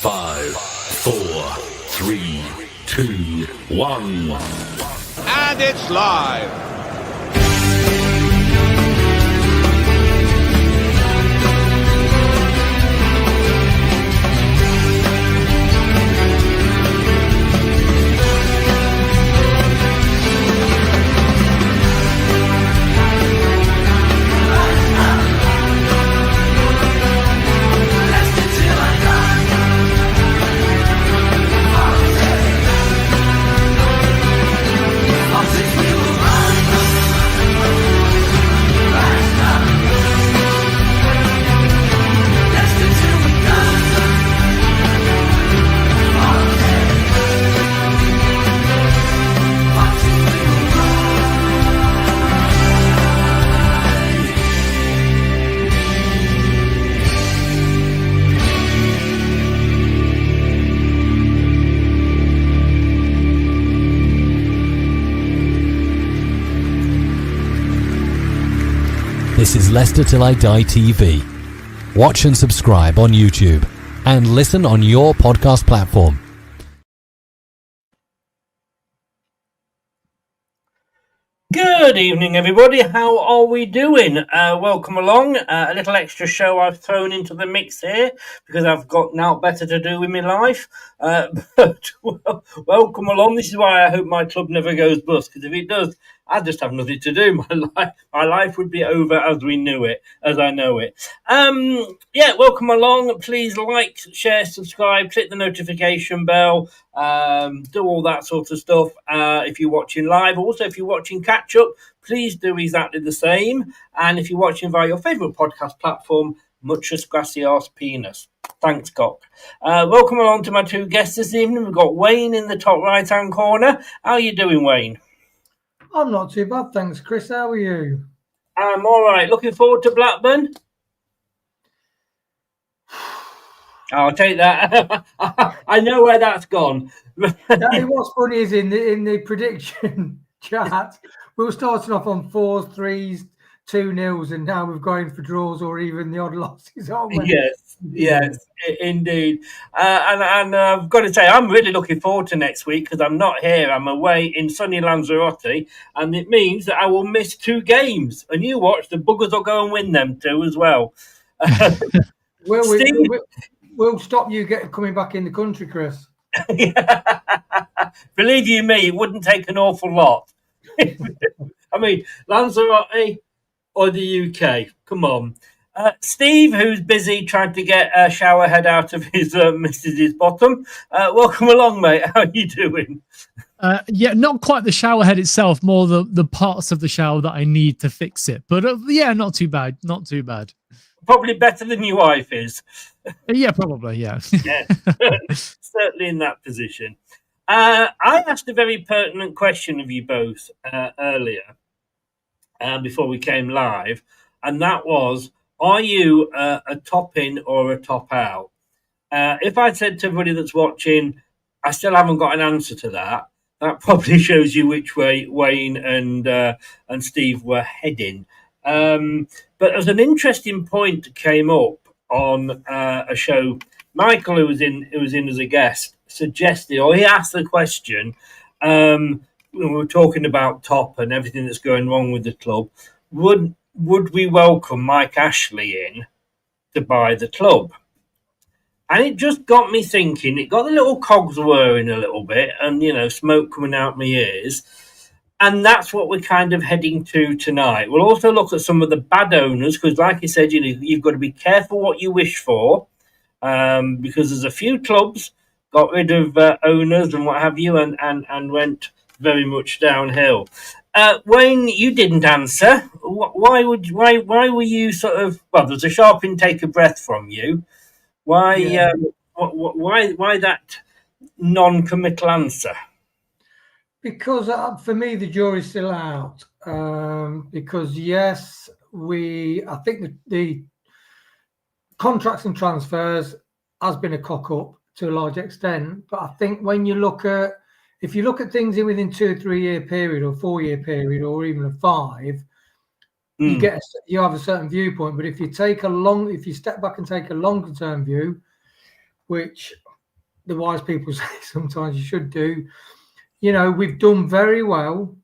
5, 4, 3, 2, 1. And it's live. This is Leicester Till I Die TV. Watch and subscribe on YouTube and listen on your podcast platform. Good evening, everybody. How are we doing? Welcome along. A little extra show I've thrown into the mix here because I've got now better to do with my life. But welcome along. This is why I hope my club never goes bust, because if it does, I just have nothing to do. My life would be over as we knew it, as I know it. Welcome along. Please like, share, subscribe, click the notification bell, do all that sort of stuff. If you're watching live, also if you're watching catch up, please do exactly the same. And if you're watching via your favourite podcast platform, muchas gracias, penis. Thanks, Cock. Welcome along to my two guests this evening. We've got Wayne in the top right-hand corner. How are you doing, Wayne? I'm not too bad, thanks, Chris. How are you? I'm all right. Looking forward to Blackburn. I'll take that. I know where that's gone. What's funny is in the prediction chat, we were starting off on 4s, 3s, 2-0s, and now we're going for draws or even the odd losses, aren't we? Yes, indeed. And I've got to say, I'm really looking forward to next week because I'm not here. I'm away in sunny Lanzarote, and it means that I will miss 2 games. And you watch, the buggers will go and win them too as well. We'll stop you coming back in the country, Chris. Believe you me, it wouldn't take an awful lot. I mean, Lanzarote or the UK? Come on. Steve, who's busy trying to get a shower head out of his missus's bottom. Welcome along, mate. How are you doing? Not quite the shower head itself, more the parts of the shower that I need to fix it. But not too bad. Not too bad. Probably better than your wife is. Yeah, probably, yeah. Yeah, certainly in that position. I asked a very pertinent question of you both earlier before we came live, and that was, are you a top in or a top out? If I said to everybody that's watching, I still haven't got an answer to that, that probably shows you which way Wayne and Steve were heading. But as an interesting point that came up on a show, Michael, who was in as a guest, suggested, or he asked the question, when we were talking about top and everything that's going wrong with the club, would we welcome Mike Ashley in to buy the club? And it just got me thinking. It got the little cogs whirring a little bit, and smoke coming out my ears. And that's what we're kind of heading to tonight. We'll also look at some of the bad owners, because like you said, you've got to be careful what you wish for, because there's a few clubs got rid of owners and what have you, and went very much downhill. Wayne, you didn't answer. Why were you sort of? Well, there's a sharp intake of breath from you. Why? Yeah. Why that non-committal answer? Because for me, the jury's still out. Because yes, I think the contracts and transfers has been a cock up to a large extent. But I think when you look at, if you look at things within 2 or 3 year period or 4 year period or even a 5, you have a certain viewpoint. But if you step back and take a longer term view, which the wise people say sometimes you should do. You know, we've done very well,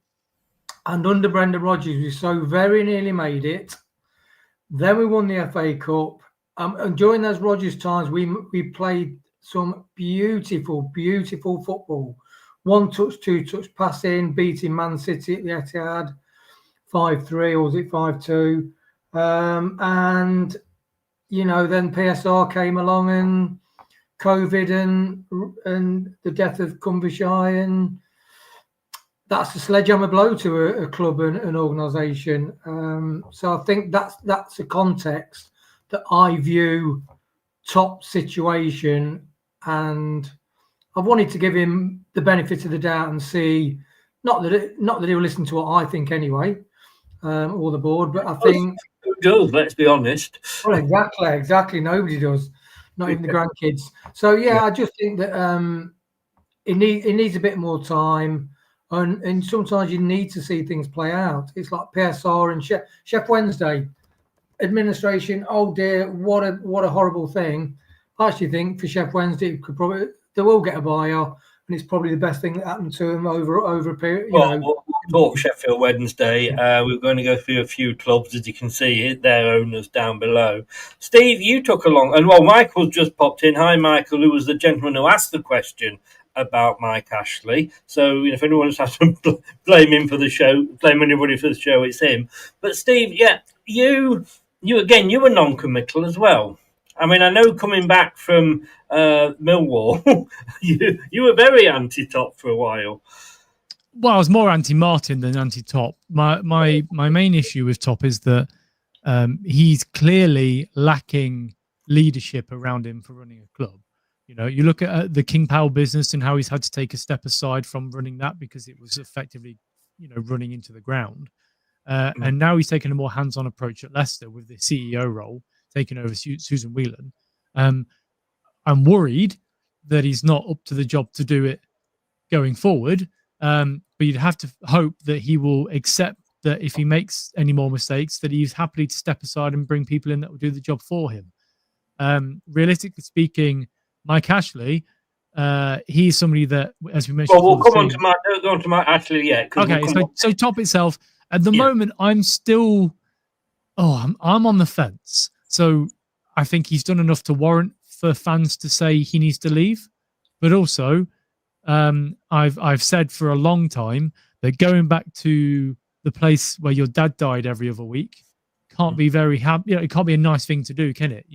and under Brendan Rodgers, we so very nearly made it. Then we won the FA Cup, and during those Rodgers times, we played some beautiful football. 1-touch, 2-touch passing, beating Man City at the Etihad 5-3, or was it 5-2? And you know, then PSR came along, and COVID and the death of Cumbershire, and that's a sledgehammer blow to a club and an organisation. So I think that's a context that I view top situation, and I've wanted to give him the benefit of the doubt and see, not that he'll listen to what I think anyway, or the board, but I think who does? Let's be honest. well, exactly. Nobody does, not even the grandkids. So yeah, I just think that it needs a bit more time, and sometimes you need to see things play out. It's like PSR and Chef Wednesday administration. Oh dear, what a horrible thing. I actually think for Chef Wednesday, they will get a buyer, and it's probably the best thing that happened to them over a period. We'll talk Sheffield Wednesday. We're going to go through a few clubs, as you can see, their owners down below. Steve, you took along, and Michael's just popped in. Hi, Michael, who was the gentleman who asked the question about Mike Ashley. So, if anyone has to blame him for the show, blame anybody for the show, it's him. But Steve, yeah, you were non-committal as well. I mean, I know coming back from Millwall, you were very anti-Top for a while. Well, I was more anti-Martin than anti-Top. My main issue with Top is that he's clearly lacking leadership around him for running a club. You look at the King Power business and how he's had to take a step aside from running that because it was effectively, running into the ground. And now he's taken a more hands-on approach at Leicester with the CEO role, taking over Susan Whelan. I'm worried that he's not up to the job to do it going forward. But you'd have to hope that he will accept that if he makes any more mistakes, that he's happy to step aside and bring people in that will do the job for him. Realistically speaking, Mike Ashley, he's somebody that, as we mentioned, we'll come on to Mike. Don't go on to Mike Ashley yet. Okay, so Top itself at the moment, I'm still, I'm on the fence. So I think he's done enough to warrant for fans to say he needs to leave, but also I've said for a long time that going back to the place where your dad died every other week can't be very happy. It can't be a nice thing to do, can it?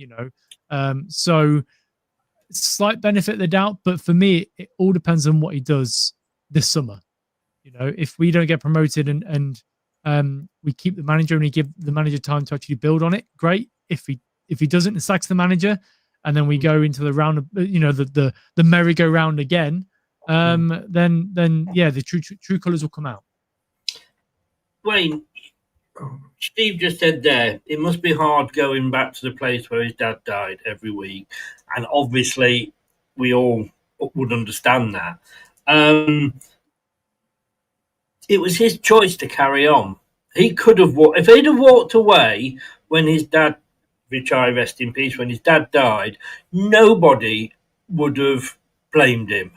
So slight benefit of the doubt, but for me, it all depends on what he does this summer. If we don't get promoted and we keep the manager and we give the manager time to actually build on it, great. If he doesn't and sacks the manager, and then we go into the round of the merry-go-round again, then the true colours will come out. Wayne, Steve just said there, it must be hard going back to the place where his dad died every week, and obviously we all would understand that. It was his choice to carry on. He could have if he'd have walked away when his dad, which I rest in peace, when his dad died, nobody would have blamed him.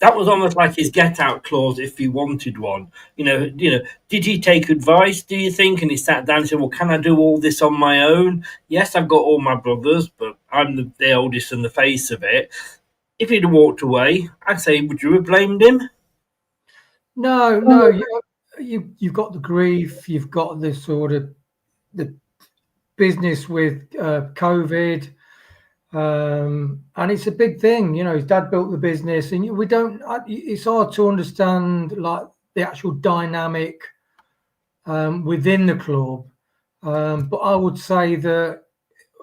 That was almost like his get-out clause if he wanted one. Did he take advice, do you think? And he sat down and said, well, can I do all this on my own? Yes, I've got all my brothers, but I'm the oldest and the face of it. If he'd have walked away, I'd say, would you have blamed him? No. You've got the grief. You've got this sort of the business with COVID. And it's a big thing, his dad built the business, and it's hard to understand like the actual dynamic within the club. But I would say that,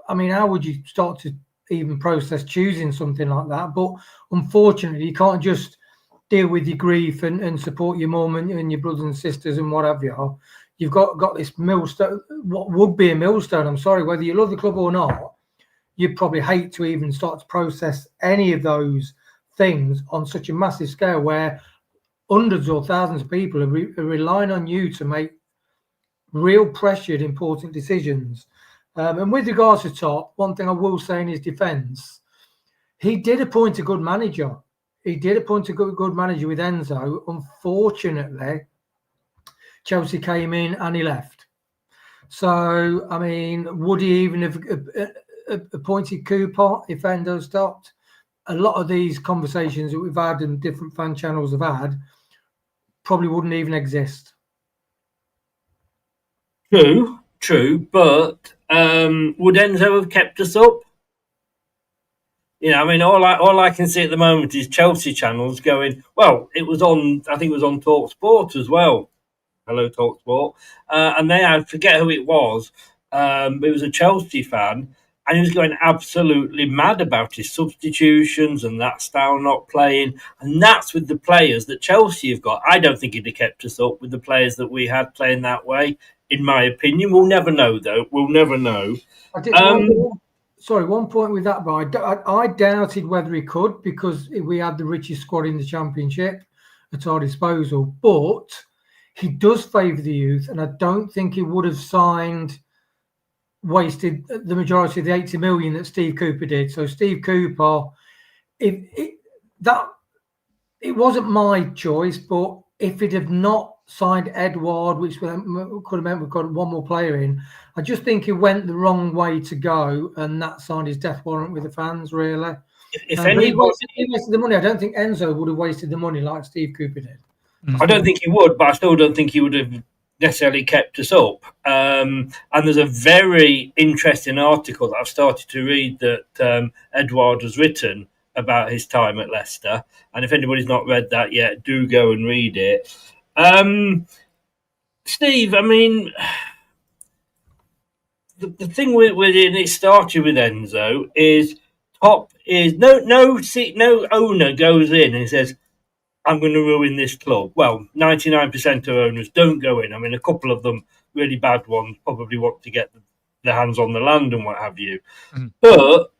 how would you start to even process choosing something like that? But unfortunately, you can't just deal with your grief and support your mum and your brothers and sisters and what have you. You've got this millstone, what would be a millstone. I'm sorry, whether you love the club or not, you'd probably hate to even start to process any of those things on such a massive scale where hundreds or thousands of people are relying on you to make real pressured, important decisions. And with regards to Top, one thing I will say in his defence, he did appoint a good manager. He did appoint a good manager with Enzo. Unfortunately, Chelsea came in and he left. So, I mean, would he even have appointed Cooper if Enzo stopped? A lot of these conversations that we've had and different fan channels have had probably wouldn't even exist. True, but would Enzo have kept us up? You know, I mean, all I can see at the moment is Chelsea channels going, well, it was on, I think it was on Talk Sport as well. Hello, Talk Sport. And they had, forget who it was, it was a Chelsea fan, and he was going absolutely mad about his substitutions and that style not playing. And that's with the players that Chelsea have got. I don't think he'd have kept us up with the players that we had playing that way, in my opinion. We'll never know, though. We'll never know. Sorry, one point with that, but I doubted whether he could, because we had the richest squad in the Championship at our disposal. But he does favour the youth, and I don't think he would have wasted the majority of the 80 million that Steve Cooper did. So Steve Cooper, it wasn't my choice, but if it had not signed Edouard, which could have meant we've got one more player in, I just think he went the wrong way to go, and that signed his death warrant with the fans, really. If he wasted the money. I don't think Enzo would have wasted the money like Steve Cooper did. I don't think he would, but I still don't think he would have necessarily kept us up. And there's a very interesting article that I've started to read that Edouard has written about his time at Leicester. And if anybody's not read that yet, do go and read it. Steve, I mean, the thing with it started with Enzo is no owner goes in and says, I'm going to ruin this club. Well, 99% of owners don't go in. I mean, a couple of them, really bad ones, probably want to get their hands on the land and what have you. Mm. But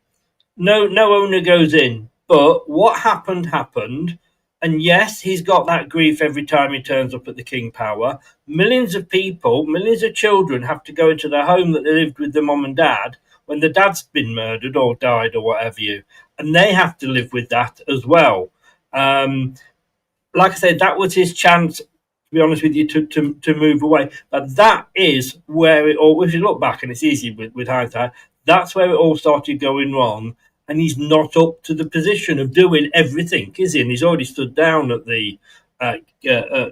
no owner goes in. But what happened. And yes, he's got that grief every time he turns up at the King Power. Millions of people, millions of children have to go into their home that they lived with their mum and dad when the dad's been murdered or died or whatever you. And they have to live with that as well. Like I said, that was his chance, to be honest with you, to move away. But that is where it all, if you look back, and it's easy with hindsight, that's where it all started going wrong. And he's not up to the position of doing everything, is he? And he's already stood down at the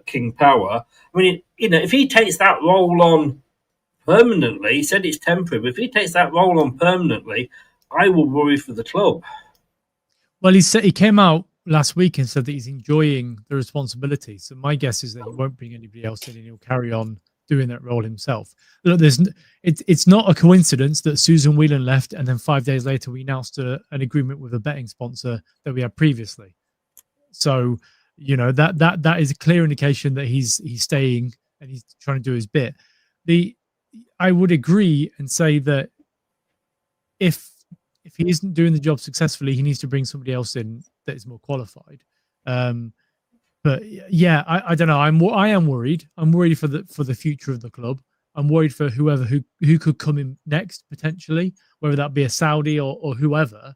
King Power. I mean, if he takes that role on permanently, he said it's temporary, but if he takes that role on permanently, I will worry for the club. Well, he came out last week and said that he's enjoying the responsibility. So my guess is that he won't bring anybody else in and he'll carry on doing that role himself. Look, it's not a coincidence that Susan Whelan left and then 5 days later we announced an agreement with a betting sponsor that we had previously. So, that is a clear indication that he's staying and he's trying to do his bit. I would agree and say that if he isn't doing the job successfully, he needs to bring somebody else in that is more qualified. But yeah, I don't know. I am worried. I'm worried for the future of the club. I'm worried for whoever who could come in next potentially, whether that be a Saudi or whoever.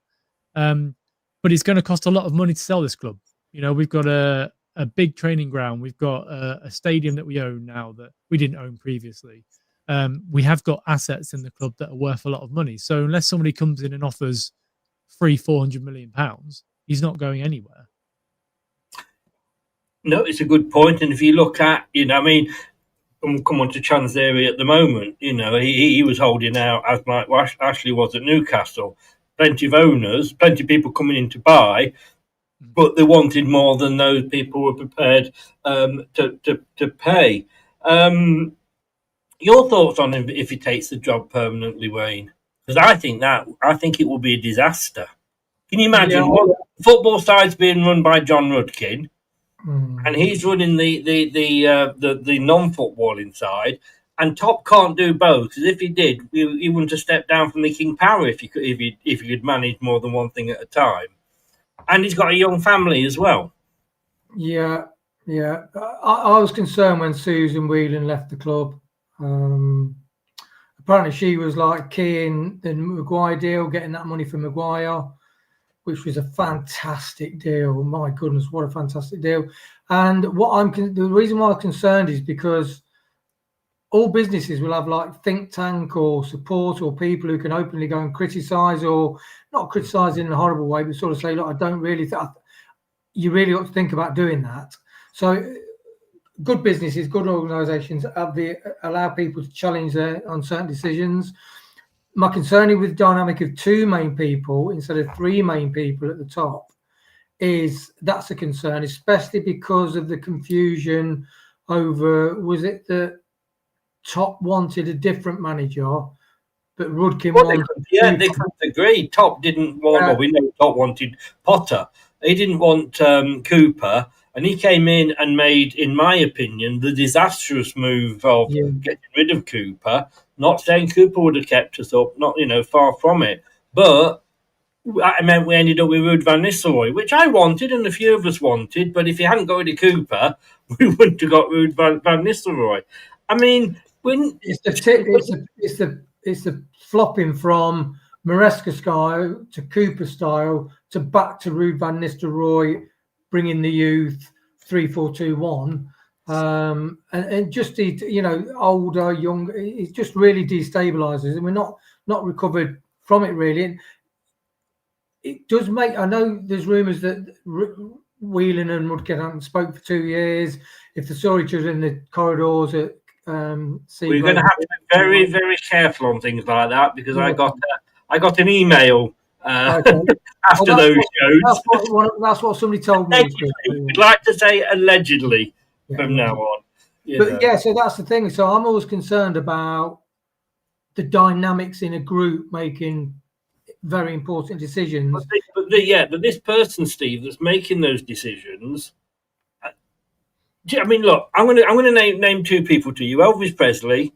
But it's going to cost a lot of money to sell this club. We've got a big training ground. We've got a stadium that we own now that we didn't own previously. We have got assets in the club that are worth a lot of money. So unless somebody comes in and offers £400 million, he's not going anywhere. No, it's a good point. And if you look at, we'll come on to Chansiri at the moment, he was holding out as Mike Ashley was at Newcastle. Plenty of owners, plenty of people coming in to buy, but they wanted more than those people were prepared to pay. Your thoughts on him if he takes the job permanently, Wayne? Because I think it will be a disaster. Can you imagine football side's being run by John Rudkin, and he's running the non-footballing side, and Top can't do both. Because if he did, he wouldn't have stepped down from the King Power if he could manage more than one thing at a time. And he's got a young family as well. Yeah. I was concerned when Susan Whelan left the club. Apparently she was like keying the Maguire deal, getting that money from Maguire. which was a fantastic deal. My goodness, what a fantastic deal! And the reason why I'm concerned is because all businesses will have like think tank or support or people who can openly go and criticise, or not criticise in a horrible way, but sort of say, look, I don't really you really ought to think about doing that. So good businesses, good organisations allow people to challenge their uncertain decisions. My concern with the dynamic of two main people instead of three main people at the top that's a concern, especially because of the confusion over, was it that Top wanted a different manager, but Rudkin wanted... They couldn't agree. Top didn't want... well, we know Top wanted Potter. He didn't want Cooper, and he came in and made, in my opinion, the disastrous move of getting rid of Cooper. Not saying Cooper would have kept us up, not, far from it. But that meant we ended up with Ruud van Nistelrooy, which I wanted and a few of us wanted, but if he hadn't got rid of Cooper, we wouldn't have got Ruud van Nistelrooy. I mean... It's the flopping from Maresca style to Cooper style to back to Ruud van Nistelrooy, bringing the youth 3-4-2-1, and just older, young. It just really destabilises, and we're not recovered from it really. And it does make. I know there's rumours that Whelan and Rudkin haven't spoke for 2 years. If they saw each other in the corridors at we're going to have to be very, very careful on things like that, because I got an email after those shows. That's what somebody told me. We'd like to say allegedly from now on. So that's the thing. So I'm always concerned about the dynamics in a group making very important decisions. But this person, Steve, that's making those decisions. I mean, look, I'm going to name two people to you: Elvis Presley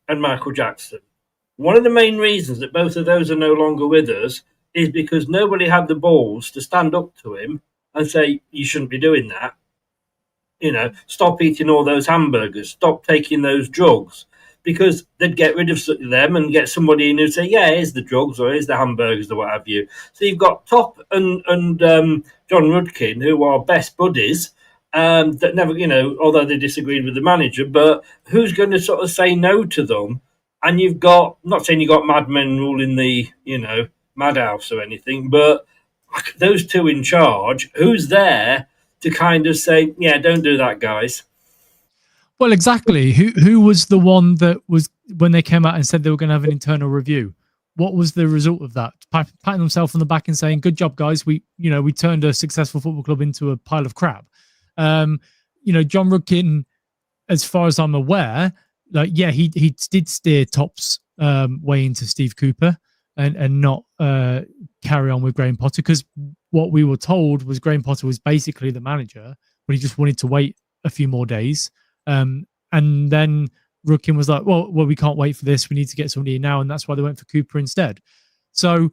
and Michael Jackson. One of the main reasons that both of those are no longer with us is because nobody had the balls to stand up to him and say, you shouldn't be doing that. Stop eating all those hamburgers, stop taking those drugs, because they'd get rid of them and get somebody in who'd say, yeah, here's the drugs or here's the hamburgers or what have you. So you've got Top and John Rudkin, who are best buddies, that never, although they disagreed with the manager, but who's going to sort of say no to them? And you've got, not saying you've got madmen ruling the, madhouse or anything, but those two in charge, who's there to kind of say, yeah, don't do that, guys? Well, exactly. Who was the one that was, when they came out and said they were going to have an internal review? What was the result of that? Patting themselves on the back and saying, good job, guys. We turned a successful football club into a pile of crap. John Rudkin, as far as I'm aware, he did steer Top's way into Steve Cooper and not carry on with Graham Potter, because what we were told was Graham Potter was basically the manager, but he just wanted to wait a few more days. And then Rudkin was like, well, we can't wait for this. We need to get somebody in now. And that's why they went for Cooper instead. So,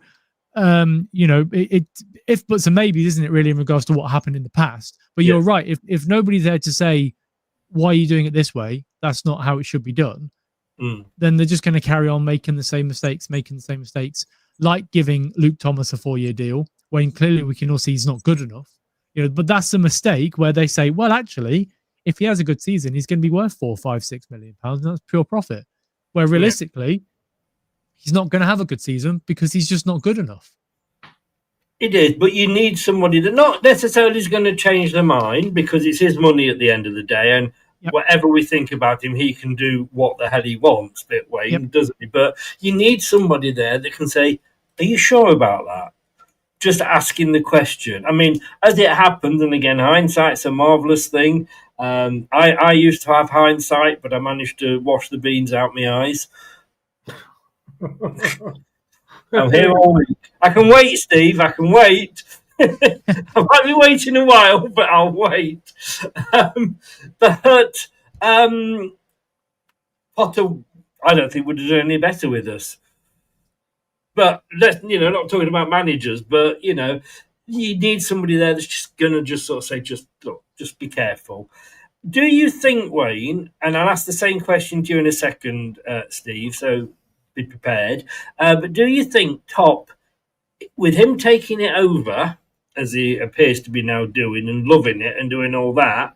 if buts and maybes, isn't it, really, in regards to what happened in the past? But you're right. If nobody's there to say, why are you doing it this way? That's not how it should be done. Then they're just going to carry on making the same mistakes, like giving Luke Thomas a 4-year deal when clearly we can all see he's not good enough. But that's a mistake where they say, well, actually, if he has a good season, he's going to be worth 4, 5, 6 million pounds. And that's pure profit. Where realistically, he's not going to have a good season because he's just not good enough. It is, but you need somebody that not necessarily is going to change their mind, because it's his money at the end of the day. And whatever we think about him, he can do what the hell he wants, bit Wayne, doesn't he? But you need somebody there that can say, are you sure about that? Just asking the question. I mean, as it happened, and again, hindsight's a marvellous thing. I used to have hindsight, but I managed to wash the beans out my eyes. I'm here all week. I can wait, Steve. I can wait. I might be waiting a while, but I'll wait. But Potter, I don't think would have done any better with us. But let's, not talking about managers, but you need somebody there that's just gonna just sort of say, just be careful. Do you think, Wayne? And I'll ask the same question to you in a second, Steve. So be prepared. But do you think Top with him taking it over, as he appears to be now doing, and loving it and doing all that,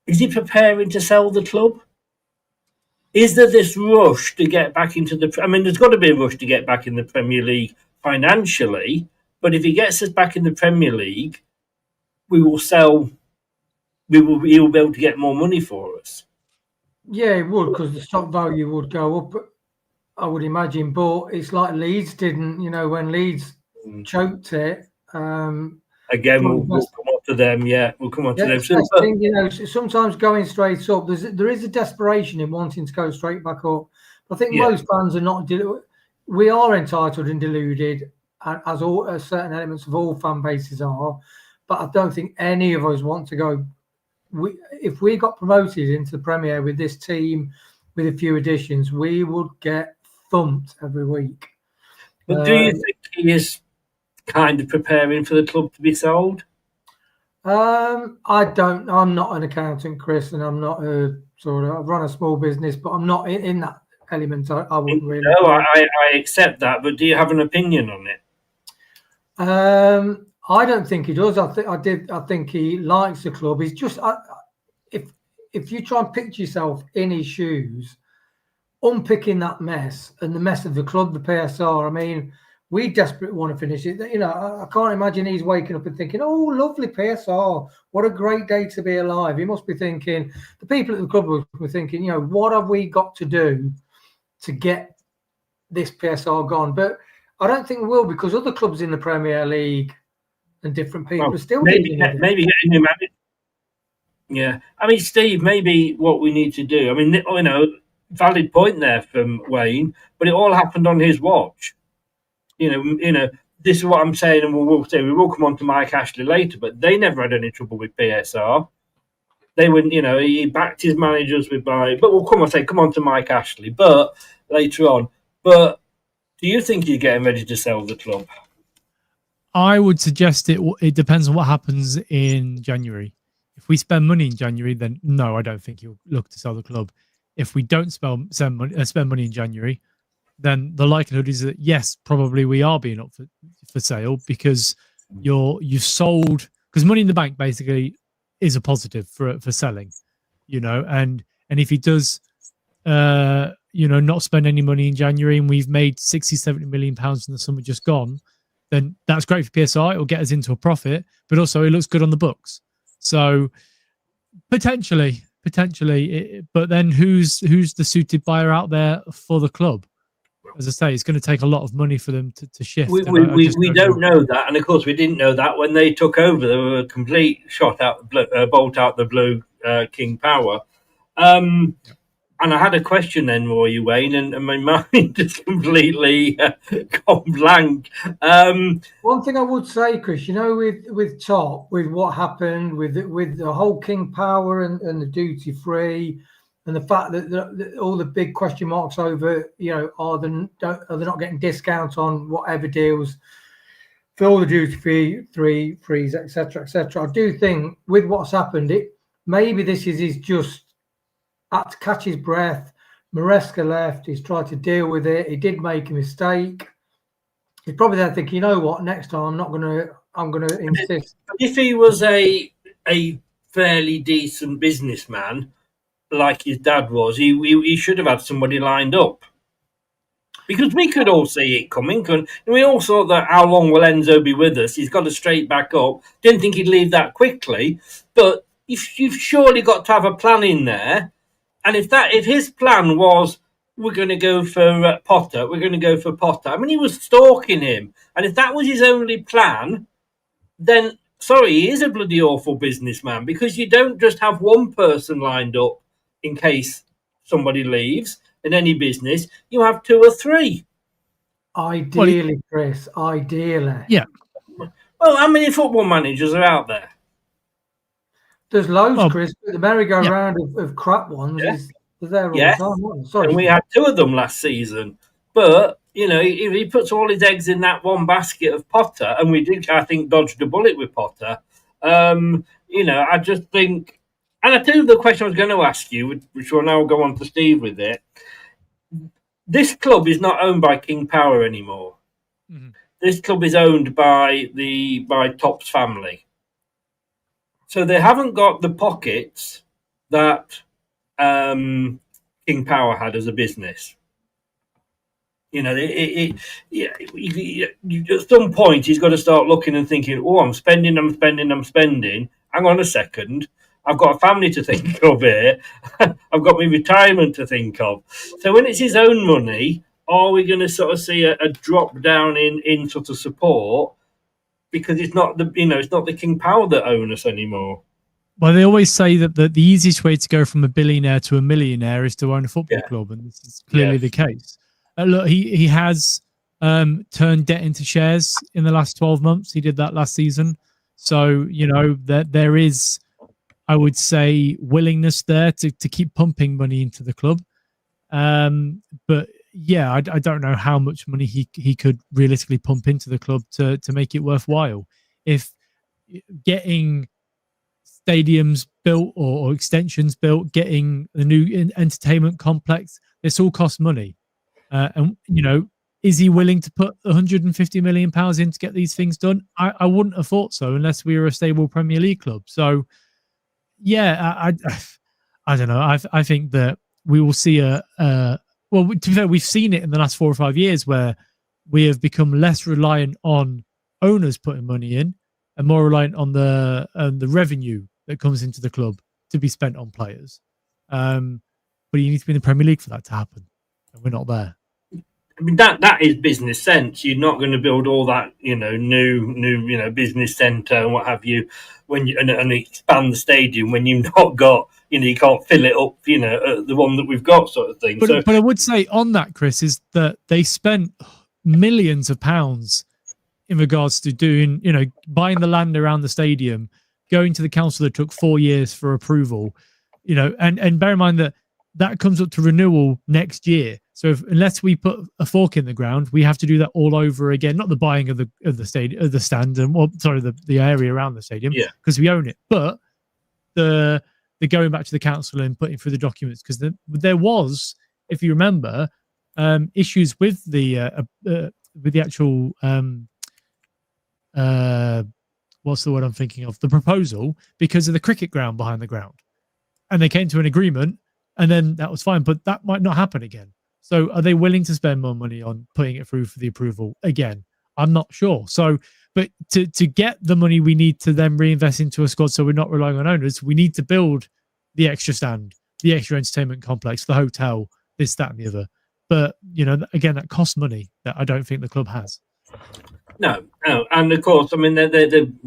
is he preparing to sell the club? Is there this rush to get back into the... I mean, there's got to be a rush to get back in the Premier League financially, but if he gets us back in the Premier League, we will sell... he will be able to get more money for us. Yeah, it would, because the stock value would go up, I would imagine. But it's like Leeds didn't, when Leeds choked it. Again, we'll come on to them. Yeah, we'll come on to them. Sometimes going straight up, there is a desperation in wanting to go straight back up. But I think most fans are not. We are entitled and deluded, as certain elements of all fan bases are. But I don't think any of us want to go. If we got promoted into the Premier with this team, with a few additions, we would get thumped every week. But do you think he is kind of preparing for the club to be sold? I don't. I'm not an accountant, Chris, and I'm not a sort of. I run a small business, but I'm not in that element. I wouldn't really. No, I accept that, but do you have an opinion on it? I don't think he does. I think he likes the club. He's just if you try and picture yourself in his shoes, unpicking that mess and the mess of the club, the PSR. I mean, we desperately want to finish it. I can't imagine he's waking up and thinking, "Oh, lovely PSR! What a great day to be alive." He must be thinking. The people at the club were thinking, what have we got to do to get this PSR gone? But I don't think we will, because other clubs in the Premier League and different people are still maybe getting him out. Yeah, I mean, Steve, maybe what we need to do. I mean, valid point there from Wayne, but it all happened on his watch. This is what I'm saying, and we'll say we will come on to Mike Ashley later. But they never had any trouble with PSR. They wouldn't, he backed his managers with but we'll come on to Mike Ashley, but later on. But do you think he's getting ready to sell the club? I would suggest it depends on what happens in January. If we spend money in January, then no, I don't think he'll look to sell the club. If we don't spend money in January, then the likelihood is that, yes, probably we are being up for sale, because you've sold, because Money in the Bank basically is a positive for selling, and if he does not spend any money in January, and we've made 60-70 million pounds in the summer just gone, then that's great for PSI. It'll get us into a profit, but also it looks good on the books. So potentially, but then who's the suited buyer out there for the club? As I say, it's going to take a lot of money for them to shift. We don't know that, and of course we didn't know that when they took over. They were a complete bolt out the blue, King Power. And I had a question then for you, Wayne, and my mind just completely gone blank. One thing I would say, Chris, with Top, with what happened with the whole King Power and the duty free, and the fact that all the big question marks over, are they not getting discounts on whatever deals for all the duty frees, etc., etc. I do think with what's happened, maybe this is his just had to catch his breath. Maresca left. He's tried to deal with it. He did make a mistake. He's probably there thinking, you know what, next time I'm gonna insist. If he was a fairly decent businessman, like his dad was, he should have had somebody lined up. Because we could all see it coming. And we all thought that, how long will Enzo be with us? He's got to straight back up. Didn't think he'd leave that quickly. But you've surely got to have a plan in there. And if his plan was, we're going to go for Potter, I mean, he was stalking him. And if that was his only plan, then, sorry, he is a bloody awful businessman, because you don't just have one person lined up in case somebody leaves in any business. You have two or three. Ideally, Chris, ideally. Yeah. Well, how many football managers are out there? There's loads, Chris. The merry-go-round of crap ones is there all the time. Sorry. And we had two of them last season. But, if he puts all his eggs in that one basket of Potter, and we did, I think, dodge the bullet with Potter, I just think... And I tell you the question I was going to ask you, which will now go on to Steve with it. this club is not owned by King Power anymore. Mhm. This club is owned by Top's family. So they haven't got the pockets that King Power had as a business. You know, at some point he's got to start looking and thinking, oh, I'm spending. Hang on a second. I've got a family to think of here. I've got my retirement to think of. So when it's his own money, are we going to sort of see a drop down in sort of support? Because it's not the King Power that own us anymore. Well, they always say that the easiest way to go from a billionaire to a millionaire is to own a football club, and this is clearly the case. Look, he has turned debt into shares in the last 12 months. He did that last season. So, you know, that there is, I would say, willingness there to keep pumping money into the club. But yeah, I don't know how much money he could realistically pump into the club to make it worthwhile. If getting stadiums built or extensions built, getting the new entertainment complex, this all costs money. And, you know, is he willing to put £150 million in to get these things done? I wouldn't have thought so unless we were a stable Premier League club. So, yeah, I don't know. I think that we will see well, to be fair, we've seen it in the last 4 or 5 years where we have become less reliant on owners putting money in and more reliant on the revenue that comes into the club to be spent on players. But you need to be in the Premier League for that to happen, and we're not there. I mean, that is business sense. You're not going to build all that, new business centre and what have you, and expand the stadium when you've not got, you can't fill it up, the one that we've got, sort of thing. But I would say on that, Chris, is that they spent millions of pounds in regards to doing, buying the land around the stadium, going to the council that took 4 years for approval, and bear in mind that comes up to renewal next year. So unless we put a fork in the ground, we have to do that all over again. Not the buying of the stadium, of the stand, and the area around the stadium, because we own it. But the going back to the council and putting through the documents, because there was, if you remember, issues with the actual what's the word I'm thinking of? The proposal, because of the cricket ground behind the ground, and they came to an agreement, and then that was fine. But that might not happen again. So are they willing to spend more money on putting it through for the approval again? I'm not sure. So, but to get the money we need to then reinvest into a squad, so we're not relying on owners, we need to build the extra stand, the extra entertainment complex, the hotel, this, that, and the other. But, again, that costs money that I don't think the club has. No. And of course, I mean, they're in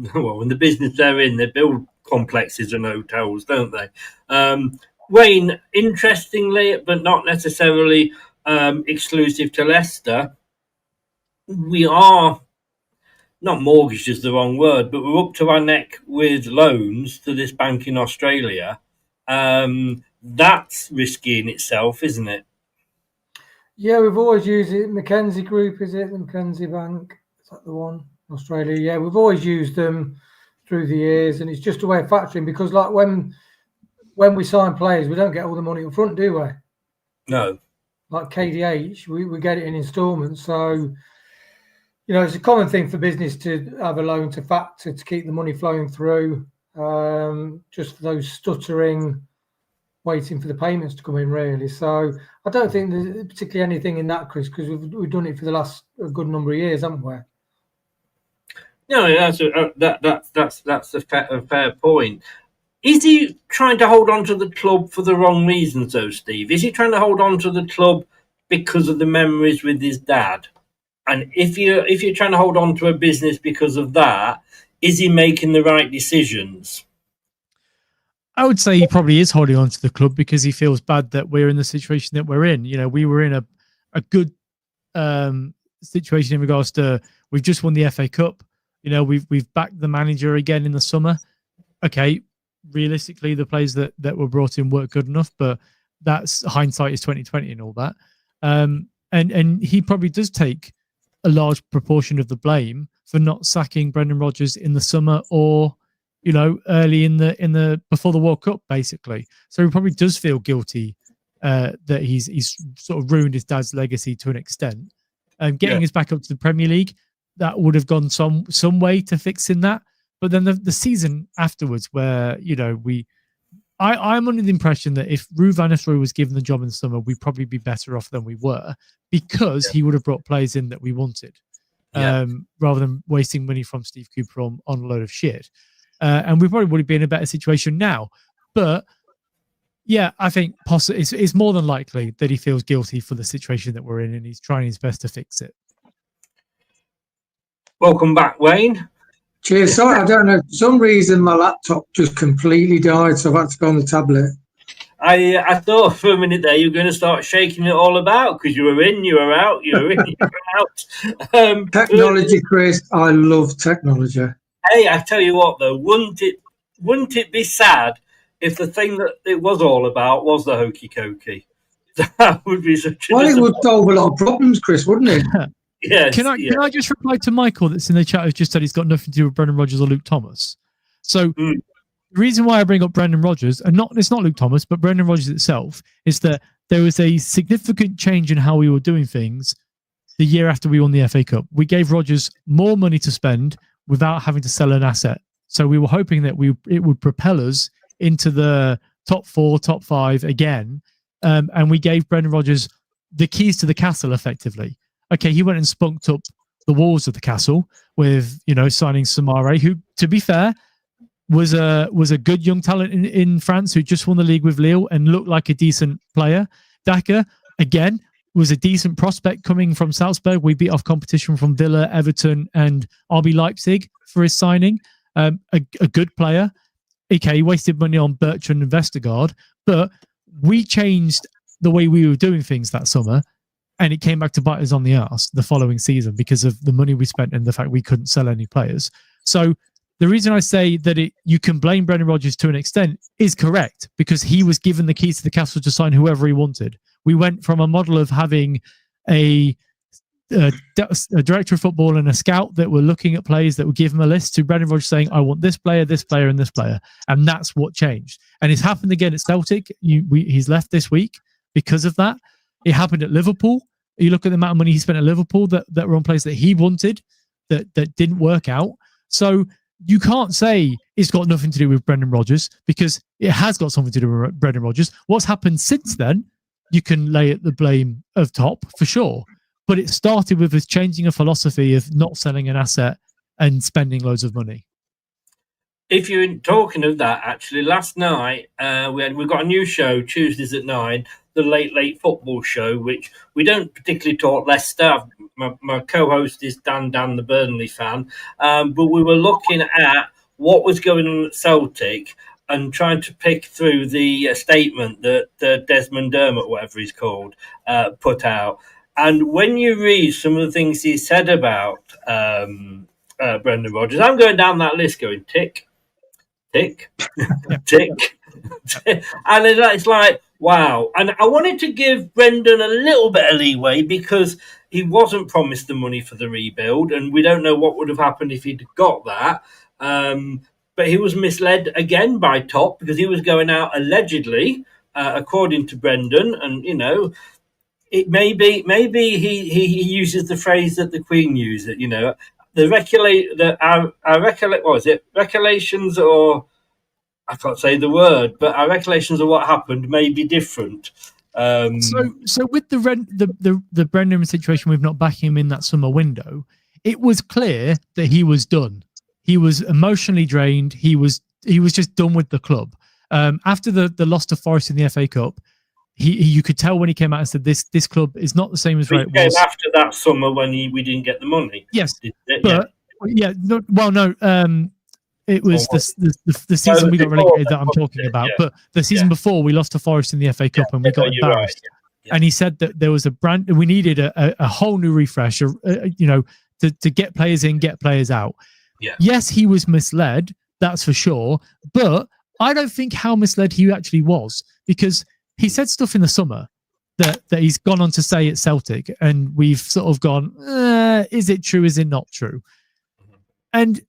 the business they're in, they build complexes and hotels, don't they? Wayne, interestingly, but not necessarily exclusive to Leicester, we are, not mortgaged is the wrong word, but we're up to our neck with loans to this bank in Australia. That's risky in itself, isn't it? Yeah, we've always used it. Mackenzie Group, is it? The Mackenzie Bank? Is that the one? Australia, yeah. We've always used them through the years, and it's just a way of factoring, because like when we sign players, we don't get all the money up front, do we? No. Like KDH, we get it in instalments. So, it's a common thing for business to have a loan to factor to keep the money flowing through, just for those stuttering, waiting for the payments to come in, really. So I don't think there's particularly anything in that, Chris, because we've done it for the last a good number of years, haven't we? No, that's a fair point. Is he trying to hold on to the club for the wrong reasons, though, Steve? Is he trying to hold on to the club because of the memories with his dad? And if you're trying to hold on to a business because of that, is he making the right decisions? I would say he probably is holding on to the club because he feels bad that we're in the situation that we're in. We were in a good situation in regards to, we've just won the FA Cup. We've backed the manager again in the summer. Okay, realistically, the players that were brought in weren't good enough, but that's hindsight is 2020 and all that. And he probably does take a large proportion of the blame for not sacking Brendan Rodgers in the summer or, early in the before the World Cup, basically. So he probably does feel guilty that he's sort of ruined his dad's legacy to an extent. Getting us back up to the Premier League, that would have gone some way to fixing that. But then the season afterwards, where I'm under the impression that if Ruud van Nistelrooy was given the job in the summer, we'd probably be better off than we were, because he would have brought players in that we wanted, rather than wasting money from Steve Cooper on a load of shit. And we probably would have been in a better situation now. But yeah, I think it's more than likely that he feels guilty for the situation that we're in, and he's trying his best to fix it. Welcome back, Wayne. Cheers. Sorry, I don't know. For some reason, my laptop just completely died, so I've had to go on the tablet. I thought for a minute there you were going to start shaking it all about, because you were in, you were out, you were in, you were out. Technology, Chris. I love technology. Hey, I tell you what, though, wouldn't it be sad if the thing that it was all about was the hokey cokey? That would be such a... Well, it would solve a lot of problems, Chris, wouldn't it? Yes. Can I just reply to Michael that's in the chat who's just said he's got nothing to do with Brendan Rodgers or Luke Thomas? So the reason why I bring up Brendan Rodgers, and it's not Luke Thomas, but Brendan Rodgers itself, is that there was a significant change in how we were doing things the year after we won the FA Cup. We gave Rodgers more money to spend without having to sell an asset. So we were hoping that it would propel us into the top 4, top 5 again. And we gave Brendan Rodgers the keys to the castle, effectively. Okay, he went and spunked up the walls of the castle with, signing Samare, who, to be fair, was a good young talent in France who just won the league with Lille and looked like a decent player. Daka, again, was a decent prospect coming from Salzburg. We beat off competition from Villa, Everton, and RB Leipzig for his signing. A good player. Okay, he wasted money on Bertrand and Vestergaard, but we changed the way we were doing things that summer, and it came back to bite us on the arse the following season because of the money we spent and the fact we couldn't sell any players. So the reason I say that you can blame Brendan Rodgers to an extent is correct, because he was given the keys to the castle to sign whoever he wanted. We went from a model of having a director of football and a scout that were looking at players that would give him a list, to Brendan Rodgers saying, I want this player, and this player. And that's what changed. And it's happened again at Celtic. He's left this week because of that. It happened at Liverpool. You look at the amount of money he spent at Liverpool that were on players that he wanted that didn't work out. So you can't say it's got nothing to do with Brendan Rodgers, because it has got something to do with Brendan Rodgers. What's happened since then, you can lay at the blame of Top for sure. But it started with us changing a philosophy of not selling an asset and spending loads of money. If you're talking of that, actually, last night we've got a new show, Tuesdays at 9, the Late Football Show, which we don't particularly talk Leicester. My co-host is Dan, the Burnley fan. But we were looking at what was going on at Celtic and trying to pick through the statement that Desmond Dermott, whatever he's called, put out. And when you read some of the things he said about Brendan Rodgers, I'm going down that list going tick, tick, tick. And it's like, wow. And I wanted to give Brendan a little bit of leeway, because he wasn't promised the money for the rebuild, and we don't know what would have happened if he'd got that. But he was misled again by Top, because he was going out allegedly, according to Brendan, and it maybe he uses the phrase that the Queen used, that recollections, or I can't say the word, but our recollections of what happened may be different. So with the Brendan situation, with not backing him in that summer window, it was clear that he was done. He was emotionally drained. He was just done with the club. After the loss to Forest in the FA Cup, you could tell when he came out and said this club is not the same as where it was. After that summer when we didn't get the money. Yes, it was the season we got relegated that I'm talking about. Yeah. But the season before, we lost to Forest in the FA Cup and we got embarrassed. Right. Yeah. And he said that there was we needed a whole new refresh, to get players in, get players out. Yeah. Yes, he was misled, that's for sure. But I don't think how misled he actually was, because he said stuff in the summer that he's gone on to say at Celtic, and we've sort of gone, is it true? Is it not true? Mm-hmm. And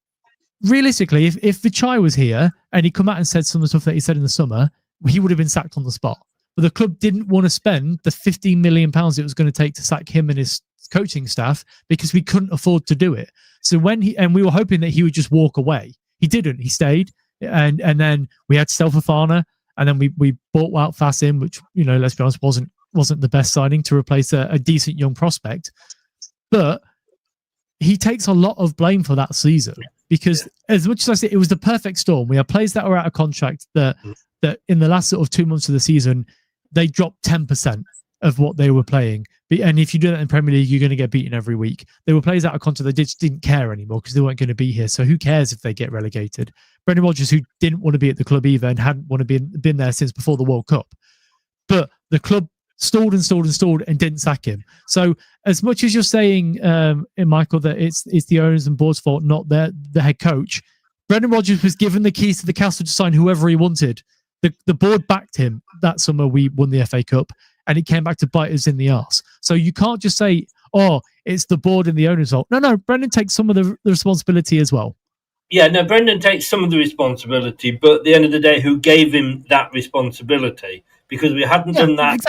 realistically, if Vichai was here and he come out and said some of the stuff that he said in the summer, he would have been sacked on the spot, but the club didn't want to spend the £15 million it was going to take to sack him and his coaching staff because we couldn't afford to do it. So we were hoping that he would just walk away. He didn't. He stayed, and then we had Stel Fofana, and then we bought Wout Fass in, which, let's be honest, wasn't the best signing to replace a decent young prospect. But he takes a lot of blame for that season because, as much as I say, it was the perfect storm. We had players that were out of contract that in the last sort of 2 months of the season, they dropped 10% of what they were playing. And if you do that in Premier League, you're going to get beaten every week. There were players out of contract that just didn't care anymore because they weren't going to be here. So who cares if they get relegated? Brendan Rodgers, who didn't want to be at the club either and hadn't want to been there since before the World Cup. But the club stalled and didn't sack him. So as much as you're saying, Michael, that it's the owners and board's fault, not the head coach, Brendan Rodgers was given the keys to the castle to sign whoever he wanted. The board backed him that summer. We won the FA Cup, and it came back to bite us in the arse. So you can't just say, "Oh, it's the board and the owners' fault." No, Brendan takes some of the responsibility as well. Yeah, no, Brendan takes some of the responsibility, but at the end of the day, who gave him that responsibility? Because we hadn't done that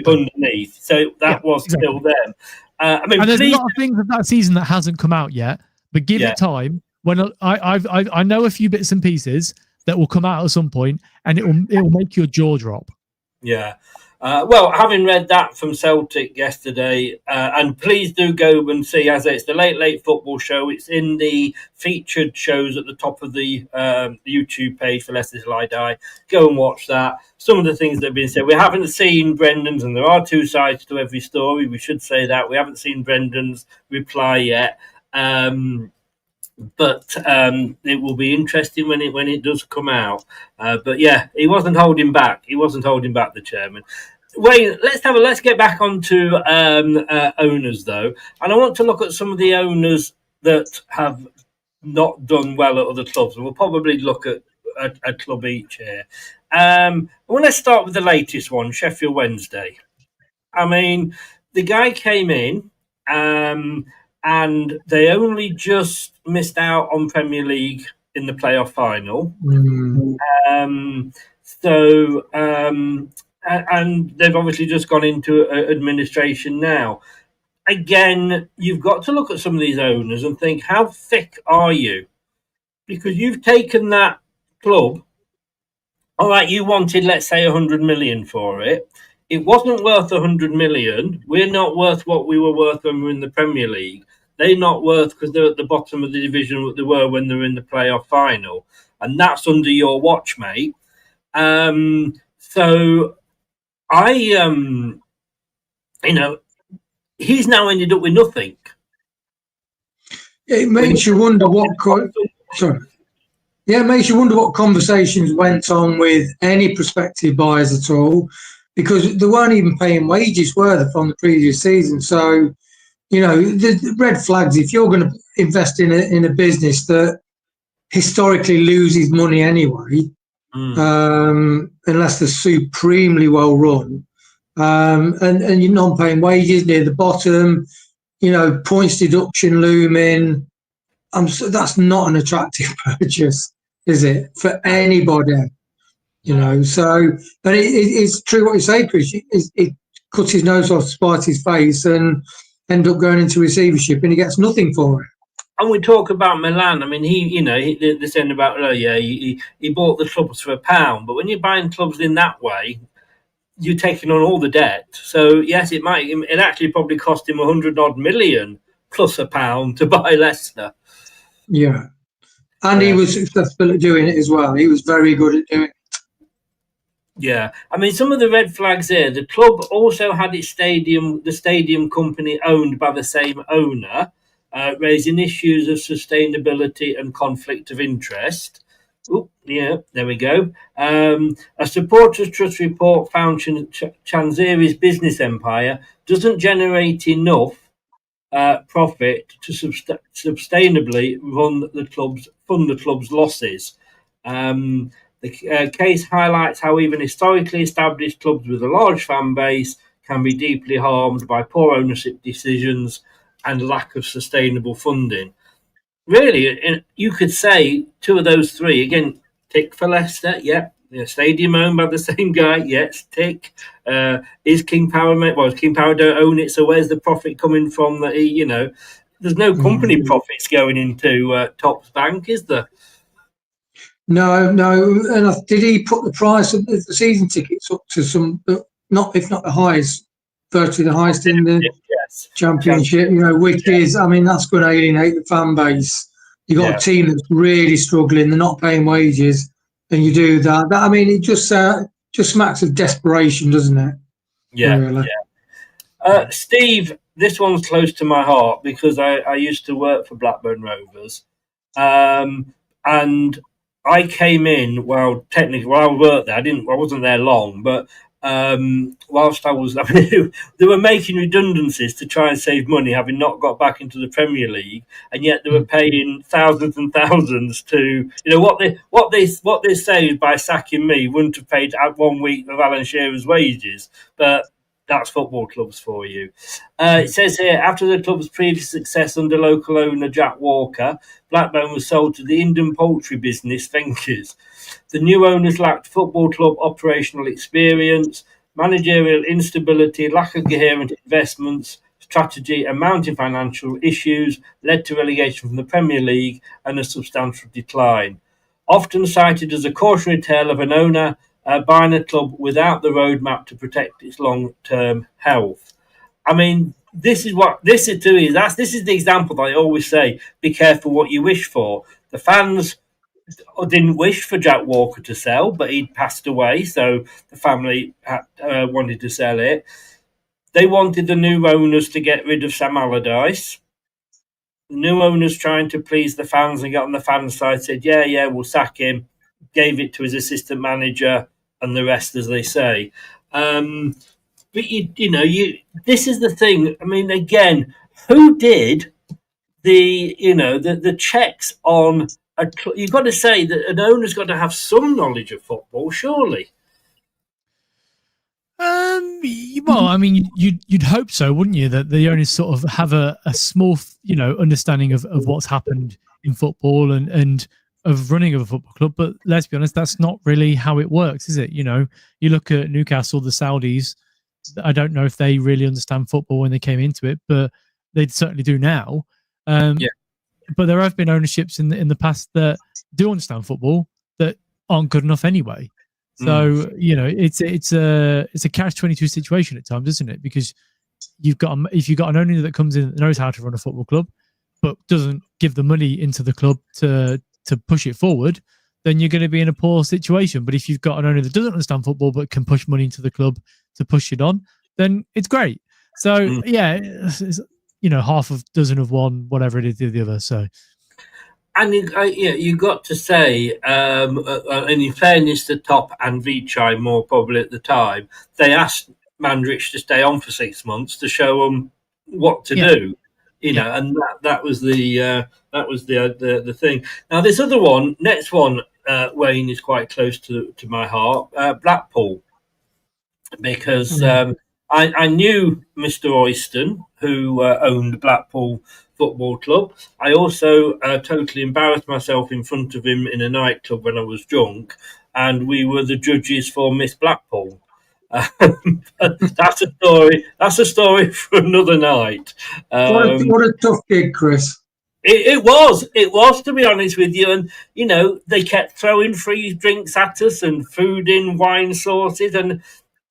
underneath, so that was still them. And there's a lot of things of that season that hasn't come out yet, but give it time. When I know a few bits and pieces that will come out at some point, and it will make your jaw drop. Yeah. Well, having read that from Celtic yesterday, and please do go and see, as it's the Late Football Show. It's in the featured shows at the top of the YouTube page for Leicester Till I Die. Go and watch that. Some of the things that have been said. We haven't seen Brendan's, and there are two sides to every story. We should say that. We haven't seen Brendan's reply yet. But it will be interesting when it does come out. But yeah, he wasn't holding back. He wasn't holding back, the chairman. Wayne, let's get back onto owners though, and I want to look at some of the owners that have not done well at other clubs. And we'll probably look at a club each here. Well, let's start with the latest one, Sheffield Wednesday. I mean, the guy came in. And they only just missed out on Premier League in the playoff final. And they've obviously just gone into administration now. Again, you've got to look at some of these owners and think, how thick are you? Because you've taken that club. All right, you wanted, let's say, 100 million for it. It wasn't worth 100 million. We're not worth what we were worth when we were in the Premier League. They're not worth because they're at the bottom of the division what they were when they were in the playoff final. And that's under your watch, mate. So he's now ended up with nothing. It makes you wonder it makes you wonder what conversations went on with any prospective buyers at all, because they weren't even paying wages, were they, from the previous season? So, the red flags, if you're going to invest in a business that historically loses money anyway, unless they're supremely well run, and you're not paying wages near the bottom, points deduction looming, that's not an attractive purchase, is it, for anybody? So, but it's true what you say, Chris. It cuts his nose off to spite his face and end up going into receivership, and he gets nothing for it. And we talk about Milan. I mean, they're saying about he bought the clubs for £1, but when you're buying clubs in that way, you're taking on all the debt. So yes, it actually probably cost him 100 odd million plus £1 to buy Leicester. Yeah, and he was successful at doing it as well. He was very good at doing it. Yeah, I mean, some of the red flags here. The club also had its the stadium company owned by the same owner, raising issues of sustainability and conflict of interest. Oh, yeah, there we go. A supporters trust report found Chanzeri's business empire doesn't generate enough profit to sustainably fund the club's losses. The case highlights how even historically established clubs with a large fan base can be deeply harmed by poor ownership decisions and lack of sustainable funding. Really, you could say two of those three, again, tick for Leicester, yeah, stadium owned by the same guy? Yes, tick. Is King Power King Power don't own it, so where's the profit coming from? That he, there's no company profits going into Top's Bank, is there? No. And did he put the price of the season tickets up to some, if not the highest, virtually the highest in the championship? Which is, that's going to alienate the fan base. You got a team that's really struggling; they're not paying wages, and you do that. It just smacks of desperation, doesn't it? Yeah, really. Yeah. Steve, this one's close to my heart because I used to work for Blackburn Rovers, and I came in. Well, technically, while I worked there, I wasn't there long, but whilst I was, they were making redundancies to try and save money, having not got back into the Premier League, and yet they were paying thousands and thousands to, what they saved by sacking me wouldn't have paid out 1 week of Alan Shearer's wages, but that's football clubs for you. It says here, after the club's previous success under local owner Jack Walker, Blackburn was sold to the Indian poultry business Ventures. The new owners lacked football club operational experience, managerial instability, lack of coherent investments, strategy and mounting financial issues led to relegation from the Premier League and a substantial decline. Often cited as a cautionary tale of an owner buying a club without the roadmap to protect its long-term health. This is the example that I always say, be careful what you wish for. The fans didn't wish for Jack Walker to sell, but he'd passed away, so the family wanted to sell it. They wanted the new owners to get rid of Sam Allardyce. The new owners, trying to please the fans and get on the fan side, said, yeah, we'll sack him, gave it to his assistant manager, and the rest, as they say. But this is the thing. Again, who did the checks on a club? You've got to say that an owner's got to have some knowledge of football, surely. Well, you'd hope so, wouldn't you? That the owners sort of have a small, understanding of what's happened in football and of running of a football club. But let's be honest, that's not really how it works, is it? You look at Newcastle, the Saudis. I don't know if they really understand football when they came into it, but they certainly do now. But there have been ownerships in the past that do understand football that aren't good enough anyway. So it's a catch-22 situation at times, isn't it? Because if you've got an owner that comes in that knows how to run a football club, but doesn't give the money into the club to push it forward, then you're going to be in a poor situation. But if you've got an owner that doesn't understand football but can push money into the club to push it on, then it's great. So it's half a dozen of one, whatever it is, the other. So. And you got to say, and in fairness to Top and Vichai, more probably at the time, they asked Mandrich to stay on for 6 months to show them what to do, and that was the thing. Now this other one, next one, Wayne, is quite close to my heart, Blackpool, because I knew Mr. Oyston, who owned Blackpool Football Club. I also totally embarrassed myself in front of him in a nightclub when I was drunk, and we were the judges for Miss Blackpool. That's a story for another night. What a tough gig, Chris. It was, to be honest with you. And, they kept throwing free drinks at us and food in wine sauces, and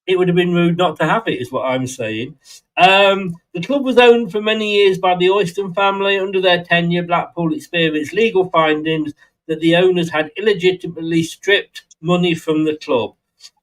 it would have been rude not to have it, is what I'm saying. The club was owned for many years by the Oyston family. Under their tenure, Blackpool experienced legal findings that the owners had illegitimately stripped money from the club.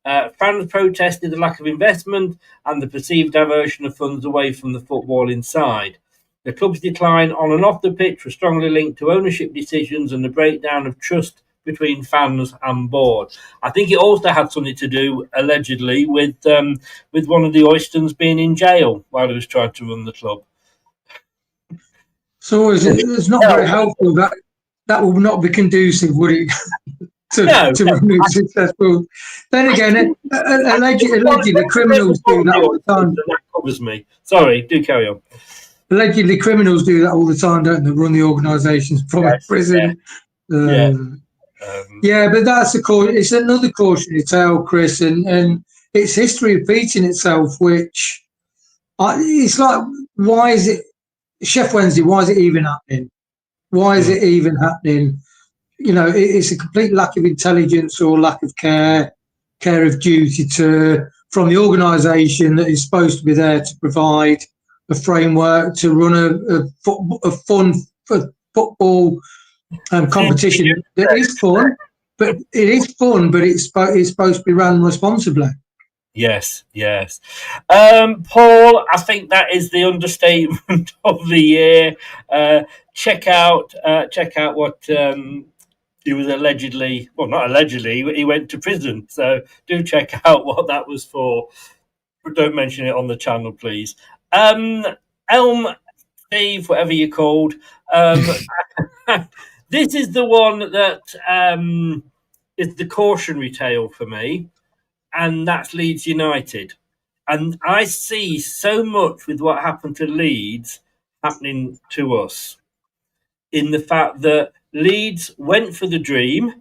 Fans protested the lack of investment and the perceived diversion of funds away from the football inside. The club's decline on and off the pitch was strongly linked to ownership decisions and the breakdown of trust between fans and board. I think it also had something to do, allegedly, with one of the Oystons being in jail while he was trying to run the club. So it's not very helpful. That will not be conducive, would it? to running successful. Then again, allegedly the criminals do that all the time. That covers me. Sorry, do carry on. Allegedly criminals do that all the time, don't they? Run the organisations from prison. Yeah, but that's it's another cautionary tale, Chris, and it's history repeating itself. Which it's like, why is it Chef Wednesday? Why is it even happening? Why is it even happening? You know, it's a complete lack of intelligence or lack of care of duty from the organisation that is supposed to be there to provide a framework to run a fun football competition that is fun. But it is fun, but it's supposed to be run responsibly. Yes. Paul, I think that is the understatement of the year. Check out what he was allegedly, well, not allegedly, he went to prison. So do check out what that was for. But don't mention it on the channel, please. Elm Steve, whatever you're called. This is the one that is the cautionary tale for me, and that's Leeds United. And I see so much with what happened to Leeds happening to us, in the fact that Leeds went for the dream.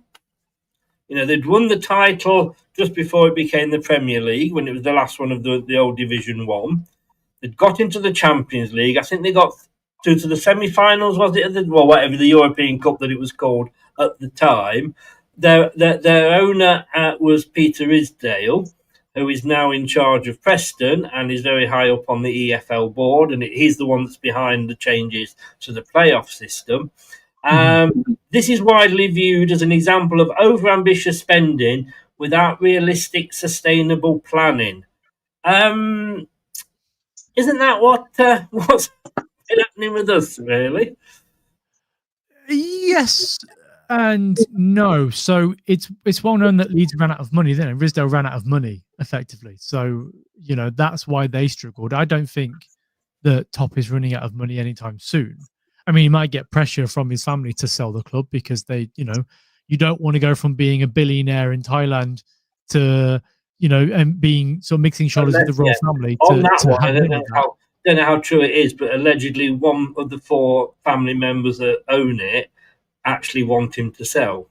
You know, they'd won the title just before it became the Premier League, when it was the last one of the old Division 1. They'd got into the Champions League. I think they got to the semi-finals, was it? Well, whatever, the European Cup that it was called at the time. Their owner was Peter Isdale, who is now in charge of Preston and is very high up on the EFL board, and he's the one that's behind the changes to the playoff system. This is widely viewed as an example of over-ambitious spending without realistic, sustainable planning. Isn't that what's happening with us, really? Yes and no. So it's well known that Leeds ran out of money then, and Risdale ran out of money effectively. So, you know, that's why they struggled. I don't think that Top is running out of money anytime soon. I mean, he might get pressure from his family to sell the club, because they, you know, you don't want to go from being a billionaire in Thailand to, you know, and being sort of mixing shoulders with the royal family. On that one, I don't know how true it is, but allegedly one of the 4 family members that own it actually want him to sell.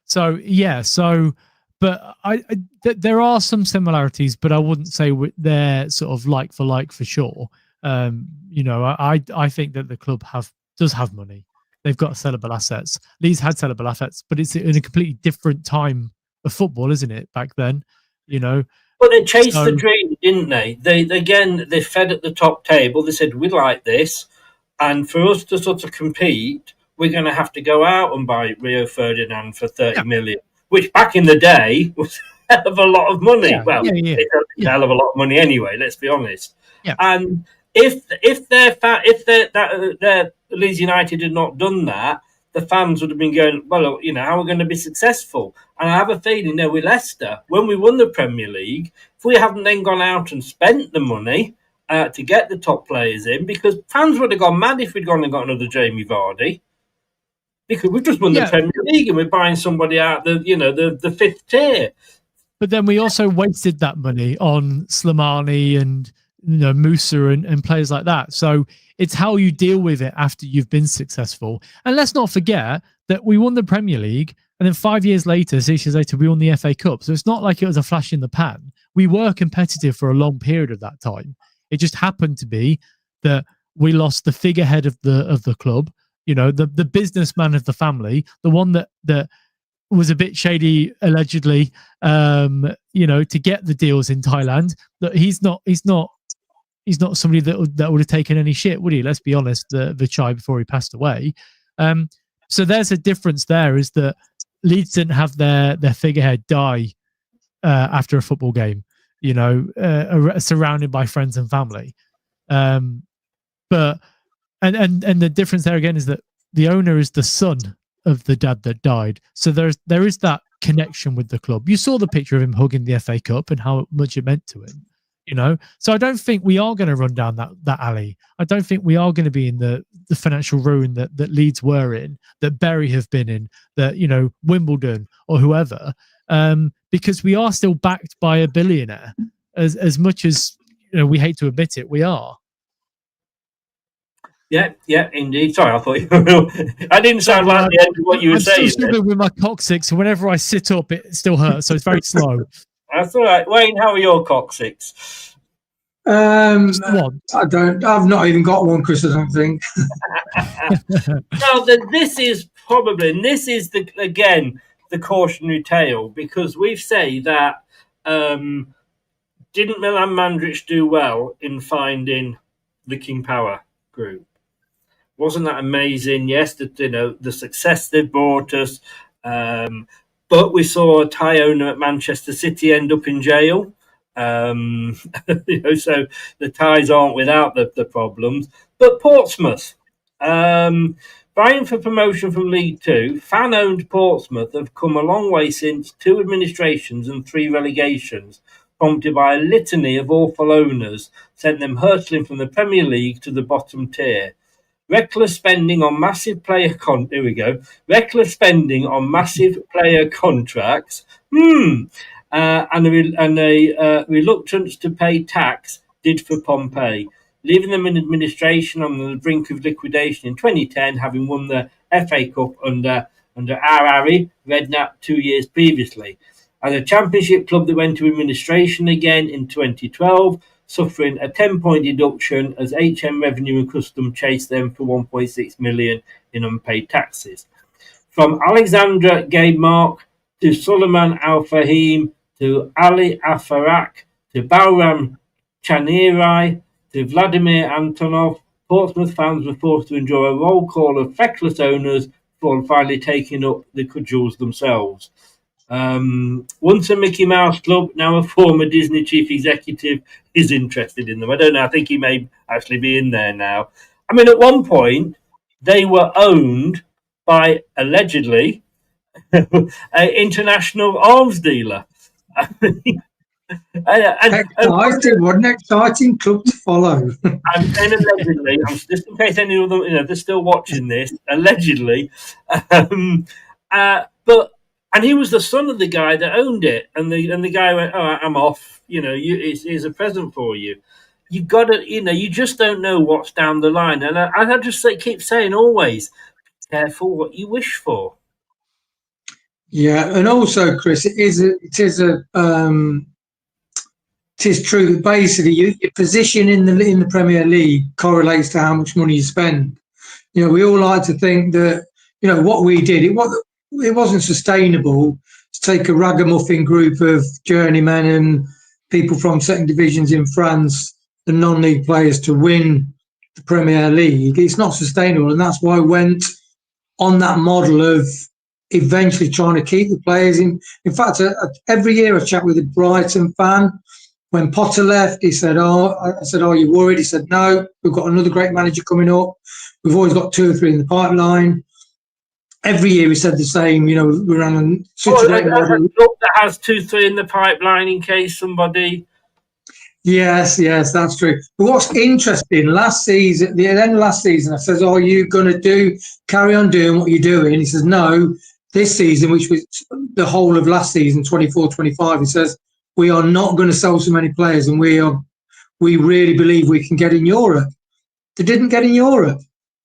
So yeah, but there are some similarities, but I wouldn't say they're sort of like for sure. You know, I think that the club does have money. They've got sellable assets. Leeds had sellable assets, but it's in a completely different time of football, isn't it? Back then, you know. But they chased the dream, didn't they? They fed at the top table. They said, we like this, and for us to sort of compete, we're going to have to go out and buy Rio Ferdinand for 30 million, which back in the day was a hell of a lot of money. It's a hell of a lot of money anyway. Let's be honest. Yeah. And if Leeds United had not done that, the fans would have been going, well, you know, how are we going to be successful? And I have a feeling, with Leicester, when we won the Premier League, if we hadn't then gone out and spent the money to get the top players in, because fans would have gone mad if we'd gone and got another Jamie Vardy, because we've just won the Premier League and we're buying somebody out the 5th tier. But then we also wasted that money on Slimani and, you know, Musa and players like that. So it's how you deal with it after you've been successful. And let's not forget that we won the Premier League, and then 5 years later, 6 years later, we won the FA Cup. So it's not like it was a flash in the pan. We were competitive for a long period of that time. It just happened to be that we lost the figurehead of the club, you know, the businessman of the family, the one that was a bit shady allegedly, you know, to get the deals in Thailand. That he's not somebody that would have taken any shit, would he? Let's be honest, Vichai, before he passed away. So there's a difference there, is that Leeds didn't have their figurehead die after a football game, you know, surrounded by friends and family. But the difference there again is that the owner is the son of the dad that died. So there is that connection with the club. You saw the picture of him hugging the FA Cup and how much it meant to him. You know, so I don't think we are going to run down that alley. I don't think we are going to be in the financial ruin that Leeds were in, that Bury have been in, that, you know, Wimbledon or whoever, because we are still backed by a billionaire. As much as, you know, we hate to admit it, we are. Yeah, indeed. Sorry, I thought you I didn't sound like the end of what you were I'm saying. still struggling with my coccyx, so whenever I sit up, it still hurts. So it's very slow. That's all right. Wayne, how are your coccyx? One. I've not even got one, Chris, I don't think. Now, this is the cautionary tale, because we say that didn't Milan Mandrić do well in finding the King Power group? Wasn't that amazing? Yes, the success they brought us, but we saw a Thai owner at Manchester City end up in jail. So the Thais aren't without the problems. But Portsmouth, vying for promotion from League Two, fan-owned Portsmouth have come a long way since 2 administrations and 3 relegations, prompted by a litany of awful owners, sent them hurtling from the Premier League to the bottom tier. Reckless spending on massive player Reckless spending on massive player contracts. And a reluctance to pay tax did for Pompey, leaving them in administration on the brink of liquidation in 2010, having won the FA Cup under our Harry Redknapp 2 years previously. As a championship club that went to administration again in 2012, suffering a 10-point deduction as HM Revenue and Custom chased them for 1.6 million in unpaid taxes. From Alexandra Gaidmark to Suleiman Al Fahim to Ali Afarak to Balram Chanirai to Vladimir Antonov, Portsmouth fans were forced to endure a roll call of feckless owners before finally taking up the cudgels themselves. Once a Mickey Mouse club, now a former Disney chief executive is interested in them. I don't know. I think he may actually be in there now. I mean, at one point, they were owned by, allegedly, an international arms dealer. Exciting, what an exciting club to follow. And allegedly, just in case any of them, they're still watching this, allegedly, and he was the son of the guy that owned it, and the guy went, "Oh, I'm off. Here's a present for you." You've got to, you just don't know what's down the line, and I just keep saying always, careful what you wish for. Yeah, and also, Chris, it is true that basically your position in the Premier League correlates to how much money you spend. We all like to think that what we did, it wasn't sustainable to take a ragamuffin group of journeymen and people from second divisions in France and non-league players to win the Premier League. It's not sustainable, and that's why I went on that model of eventually trying to keep the players in. In fact, every year I chat with a Brighton fan. When Potter left, he said, I said, are you worried? He said, no, we've got another great manager coming up. We've always got 2 or 3 in the pipeline. Every year he said the same, we're on such a great model. That has 2, 3 in the pipeline in case somebody... Yes, that's true. But what's interesting, last season, the end of last season, I says, are you going to carry on doing what you're doing? He says, no, this season, which was the whole of last season, 24-25, he says, we are not going to sell so many players, and we really believe we can get in Europe. They didn't get in Europe.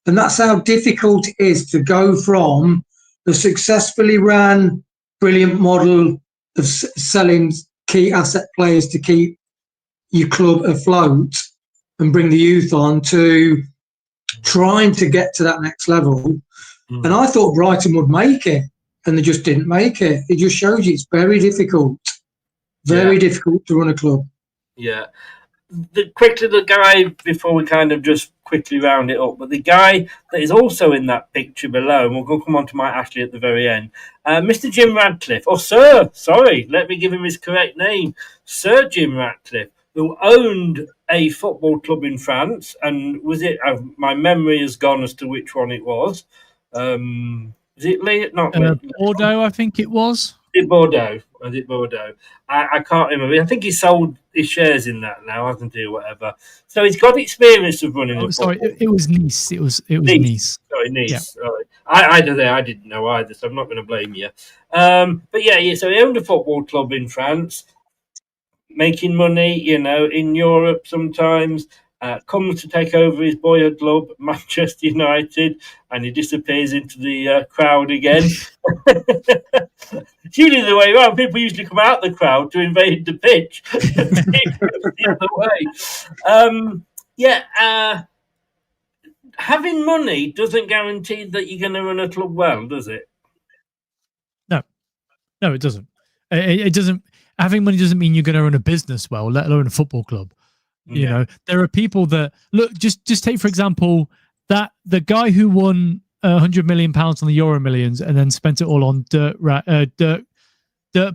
And that's how difficult it is to go from the successfully ran, brilliant model of selling key asset players to keep your club afloat and bring the youth on to trying to get to that next level. And I thought Brighton would make it, and they just didn't make it. It just shows you it's very difficult. Very difficult to run a club. Yeah. The guy, before we kind of just quickly round it up, but the guy that is also in that picture below, and we'll come on to Mike Ashley at the very end, Mr. Jim Radcliffe, let me give him his correct name, Sir Jim Radcliffe, who owned a football club in France, and was it, my memory has gone as to which one it was. Is it Lee? Bordeaux, I think it was. Was it Bordeaux? I can't remember. I think he sold his shares in that now, hasn't he, or whatever. So he's got experience of running. It was Nice. It was Nice. Sorry, Nice. Yeah. Sorry. I didn't know either, so I'm not going to blame you. But yeah. So he owned a football club in France, making money, in Europe sometimes. comes to take over his boyhood club, Manchester United, and he disappears into the crowd again. It's usually the way around. People usually come out the crowd to invade the pitch. The other way. Having money doesn't guarantee that you're going to run a club well, does it? No, it doesn't. It doesn't. Having money doesn't mean you're going to run a business well, let alone a football club. You know, there are people that look. Just take for example that the guy who won £100 million on the Euro Millions and then spent it all on dirt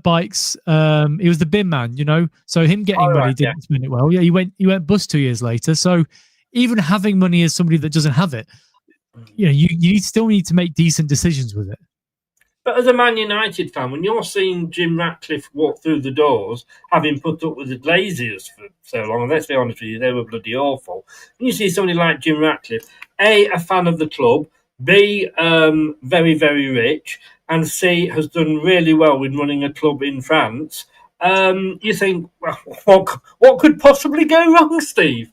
bikes. He was the bin man, you know. So him getting money didn't spend it well. Yeah, he went bust 2 years later. So even having money as somebody that doesn't have it, you know, you still need to make decent decisions with it. But as a Man United fan, when you're seeing Jim Ratcliffe walk through the doors, having put up with the Glaziers for so long, and let's be honest with you, they were bloody awful. When you see somebody like Jim Ratcliffe, A, a fan of the club, B, very, very rich, and C, has done really well with running a club in France, you think, well, what could possibly go wrong, Steve?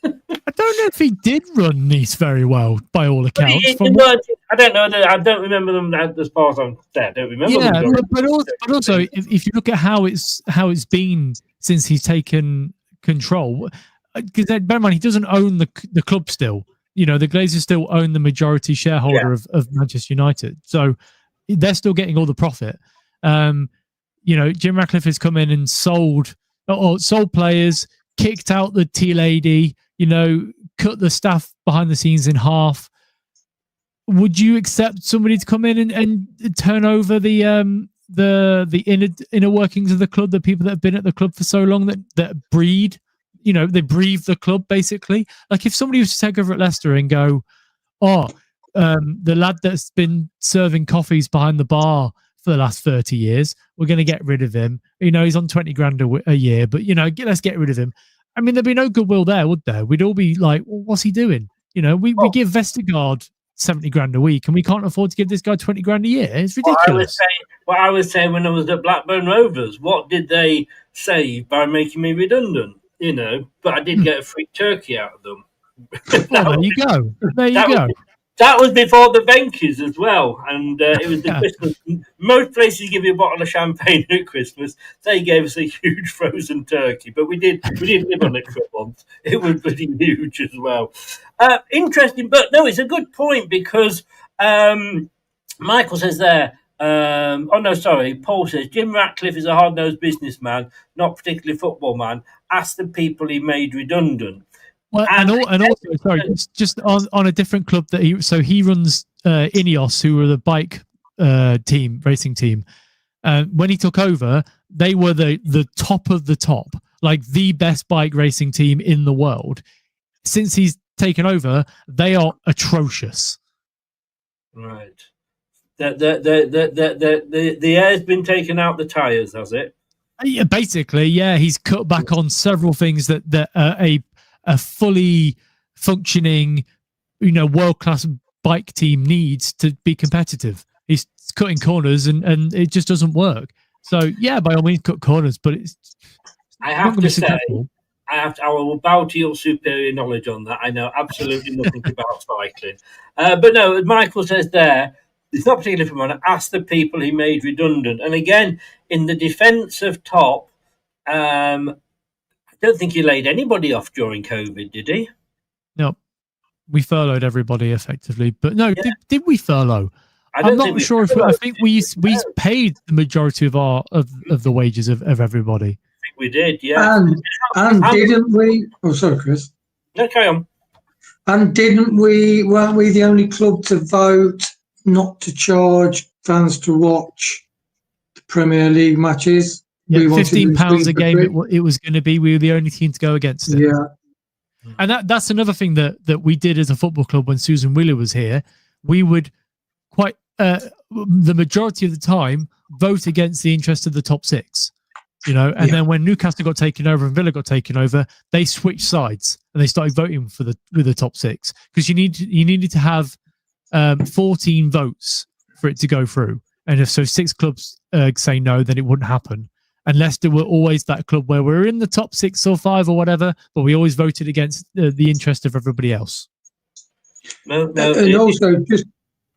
I don't know if he did run Nice very well, by all accounts. I don't know. I don't remember them as far as I'm there. I don't remember them. Yeah, but also, if you look at how it's been since he's taken control, because bear in mind, he doesn't own the club still. You know, the Glazers still own the majority shareholder of Manchester United. So they're still getting all the profit. You know, Jim Ratcliffe has come in and sold players, kicked out the tea lady, you know, cut the staff behind the scenes in half. Would you accept somebody to come in and turn over the inner workings of the club, the people that have been at the club for so long that breed, you know, they breathe the club basically? Like if somebody was to take over at Leicester and go, the lad that's been serving coffees behind the bar for the last 30 years, we're going to get rid of him. You know, he's on 20 grand a year, but, you know, let's get rid of him. I mean, there'd be no goodwill there, would there? We'd all be like, well, what's he doing? You know, we give Vestergaard 70 grand a week and we can't afford to give this guy 20 grand a year. It's ridiculous. What I was saying when I was at Blackburn Rovers, what did they save by making me redundant? You know, but I did get a free turkey out of them. Well, there you go. There you go. That was before the Venkies as well, and it was the Christmas. Most places give you a bottle of champagne at Christmas. They gave us a huge frozen turkey, but we did live on it for a month. It was pretty huge as well. Interesting, but no, it's a good point because Michael says there. Paul says Jim Ratcliffe is a hard-nosed businessman, not particularly football man. Ask the people he made redundant. Well, and also, sorry, just on a different club that he runs Ineos, who were the bike racing team. When he took over, they were the top of the top, like the best bike racing team in the world. Since he's taken over, they are atrocious. Right. The air's been taken out the tyres, has it? Yeah, basically, yeah. He's cut back on several things that a fully functioning, you know, world-class bike team needs to be competitive. He's cutting corners and it just doesn't work. So yeah, by all means cut corners, but I have to say, I will bow to your superior knowledge on that. I know absolutely nothing about cycling. But no, as Michael says there, it's not particularly from one. Ask the people he made redundant. And again, in the defence of Top, I don't think he laid anybody off during COVID, did he? No, we furloughed everybody effectively, but no, did we furlough? I'm not sure if I think we paid the majority of the wages of everybody. I think we did, yeah. And didn't we? Oh, sorry, Chris. No, carry on. And weren't we the only club to vote not to charge fans to watch the Premier League matches? Yeah, £15 a game it was going to be. We were the only team to go against it. Yeah. And that's another thing that we did as a football club when Susan Wheeler was here. We would quite the majority of the time vote against the interest of the top six, you know. And then when Newcastle got taken over and Villa got taken over, they switched sides and they started voting for the top six because you needed to have 14 votes for it to go through. And if so 6 clubs say no, then it wouldn't happen. And Leicester were always that club where we're in the top 6 or 5 or whatever, but we always voted against the interest of everybody else. And also, just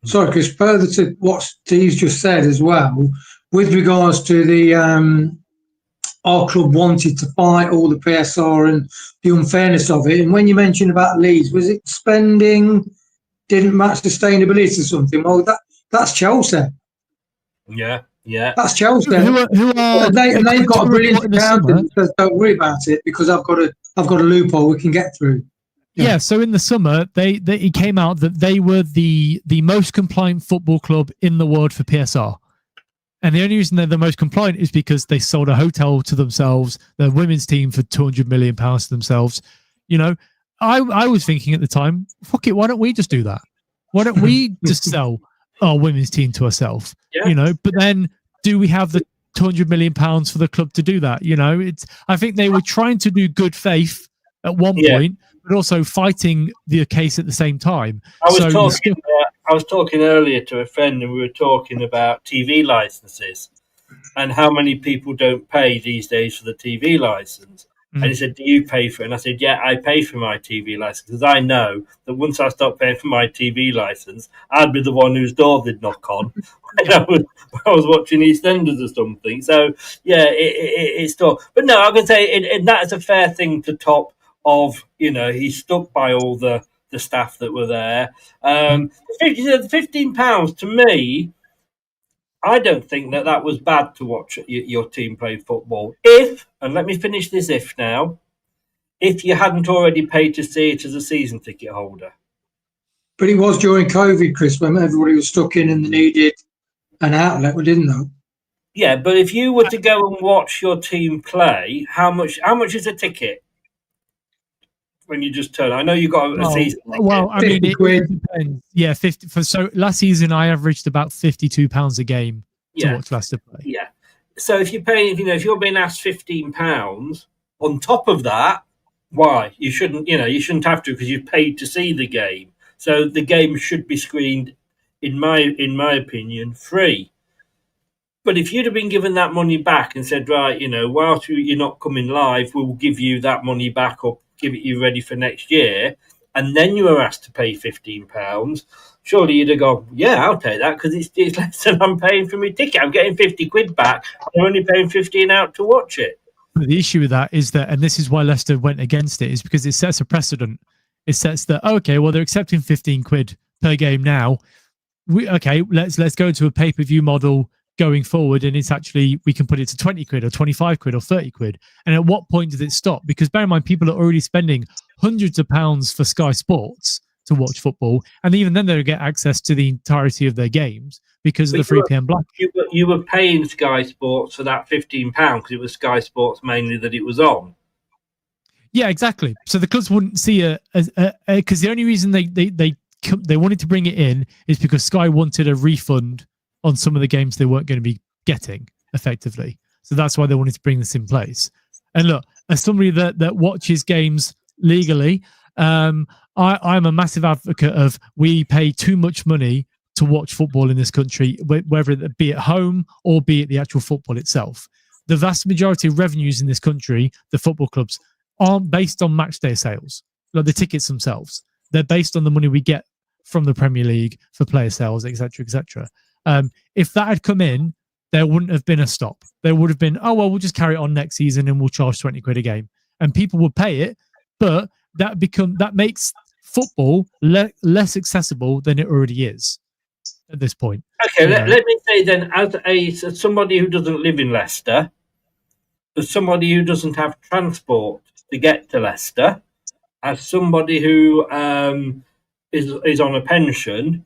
sorry, Chris, further to what Steve's just said as well, with regards to the our club wanted to fight all the PSR and the unfairness of it. And when you mentioned about Leeds, was it spending didn't match sustainability or something? Well, that's Chelsea. Yeah. That's Chelsea. Who are and they've got a brilliant accountant that says, don't worry about it because I've got a loophole we can get through. Yeah. So in the summer, it came out that they were the most compliant football club in the world for PSR. And the only reason they're the most compliant is because they sold a hotel to themselves, their women's team for £200 million to themselves. You know, I was thinking at the time, fuck it, why don't we just do that? Why don't we just sell our women's team to ourselves? Yeah. You know, but then do we have the £200 million for the club to do that? You know, I think they were trying to do good faith at one point, but also fighting the case at the same time. I was talking earlier to a friend, and we were talking about TV licenses and how many people don't pay these days for the TV license. And he said, do you pay for it? And I said, yeah, I pay for my TV license because I know that once I stop paying for my TV license, I'd be the one whose door they'd knock on when I was watching EastEnders or something. So, yeah, it's tough. But no, I'm going to say and that is a fair thing to top of, you know, he stuck by all the staff that were there. The £15 to me, I don't think that was bad to watch your team play football. And let me finish this if you hadn't already paid to see it as a season ticket holder. But it was during COVID, Chris, when everybody was stuck in and they needed an outlet, didn't they? Yeah, but if you were to go and watch your team play, how much is a ticket? When you just turn, I know you got a season ticket. Well, I mean, it depends. Yeah, 50. So last season, I averaged about £52 a game to watch Leicester play. Yeah. So if you're paying, if you're being asked £15 on top of that, why you shouldn't have to because you've paid to see the game. So the game should be screened, in my opinion, free. But if you'd have been given that money back and said, right, whilst you're not coming live, we'll give you that money back or give it you ready for next year, and then you were asked to pay £15, surely you'd have gone, yeah, I'll take that because it's less than I'm paying for my ticket. I'm getting 50 quid back. I'm only paying 15 out to watch it. But the issue with that is that, and this is why Leicester went against it, is because it sets a precedent. It sets that, okay, well, they're accepting 15 quid per game now. Let's go to a pay-per-view model going forward, and it's actually, we can put it to 20 quid or 25 quid or 30 quid. And at what point does it stop? Because bear in mind, people are already spending hundreds of pounds for Sky Sports to watch football, and even then they'll get access to the entirety of their games because of the 3 p.m. block. You were paying Sky Sports for that £15 because it was Sky Sports mainly that it was on. Yeah, exactly. So the clubs wouldn't see because the only reason they wanted to bring it in is because Sky wanted a refund on some of the games they weren't going to be getting effectively. So that's why they wanted to bring this in place. And look, as somebody that watches games legally, I'm a massive advocate of we pay too much money to watch football in this country, whether it be at home or be it the actual football itself. The vast majority of revenues in this country, the football clubs, aren't based on match day sales, like the tickets themselves. They're based on the money we get from the Premier League for player sales, etc., etc. If that had come in, there wouldn't have been a stop. There would have been, we'll just carry it on next season and we'll charge 20 quid a game. And people would pay it, but that makes football less accessible than it already is at this point. Okay, let me say then, as somebody who doesn't live in Leicester, as somebody who doesn't have transport to get to Leicester, as somebody who is on a pension,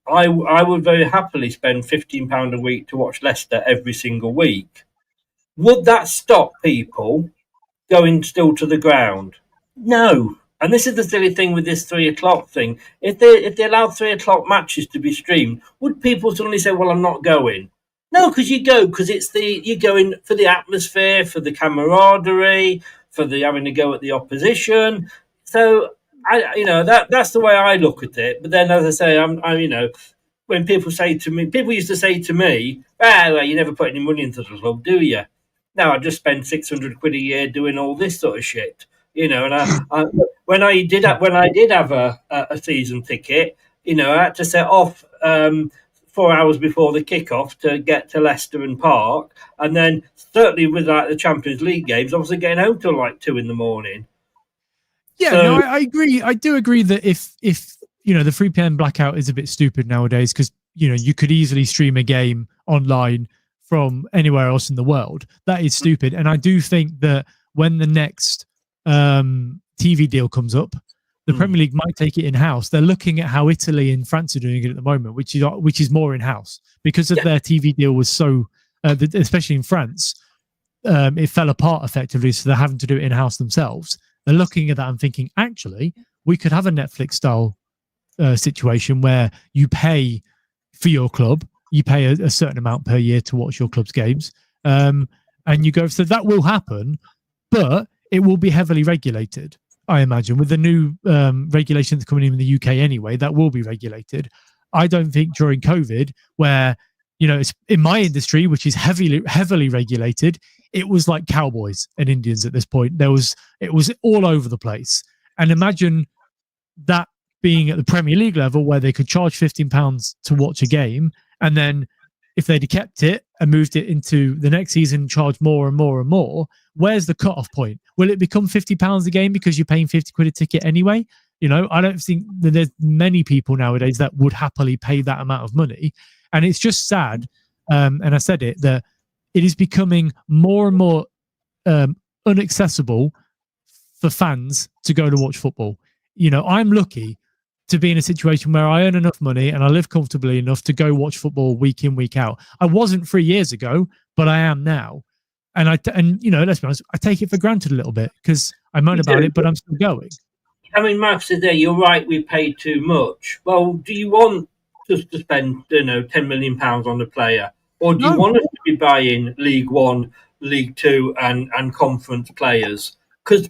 I would very happily spend £15 a week to watch Leicester every single week. Would that stop people going still to the ground? No. And this is the silly thing with this 3 o'clock thing. If they allowed 3 o'clock matches to be streamed, would people suddenly say, well, I'm not going? No, because you go, because you're going for the atmosphere, for the camaraderie, for the having to go at the opposition. So that's the way I look at it. But then, as I say, I'm when people say to me, people used to say to me, well, you never put any money into the club, do you? Now I just spend 600 quid a year doing all this sort of shit, And when I did have a season ticket, I had to set off 4 hours before the kickoff to get to Leicester and Park, and then certainly with like the Champions League games, I wasn't getting home till like 2 a.m. Yeah, So, no, I agree. I do agree that if the 3 p.m. blackout is a bit stupid nowadays, because you could easily stream a game online from anywhere else in the world. That is stupid. And I do think that when the next TV deal comes up, the Premier League might take it in-house. They're looking at how Italy and France are doing it at the moment, which is more in-house because of their TV deal was so, especially in France, it fell apart effectively. So they're having to do it in-house themselves. They're looking at that and thinking, actually, we could have a Netflix-style situation where you pay for your club, you pay a certain amount per year to watch your club's games, and you go. So that will happen, but it will be heavily regulated, I imagine, with the new regulations coming in the UK anyway. That will be regulated. I don't think during COVID, where it's in my industry, which is heavily regulated, it was like cowboys and Indians at this point. It was all over the place. And imagine that being at the Premier League level, where they could charge £15 to watch a game, and then if they'd kept it and moved it into the next season, charge more and more and more, where's the cutoff point? Will it become £50 a game because you're paying 50 quid a ticket anyway? I don't think that there's many people nowadays that would happily pay that amount of money. And it's just sad. And I said it, that it is becoming more and more inaccessible for fans to go to watch football. I'm lucky to be in a situation where I earn enough money and I live comfortably enough to go watch football week in, week out. I wasn't 3 years ago, but I am now. And let's be honest, I take it for granted a little bit because I moan about it, but I'm still going. I mean, Mark said there, you're right, we pay too much. Well, do you want us to spend, £10 million on a player? Or do you want us to be buying League One, League Two and conference players? Because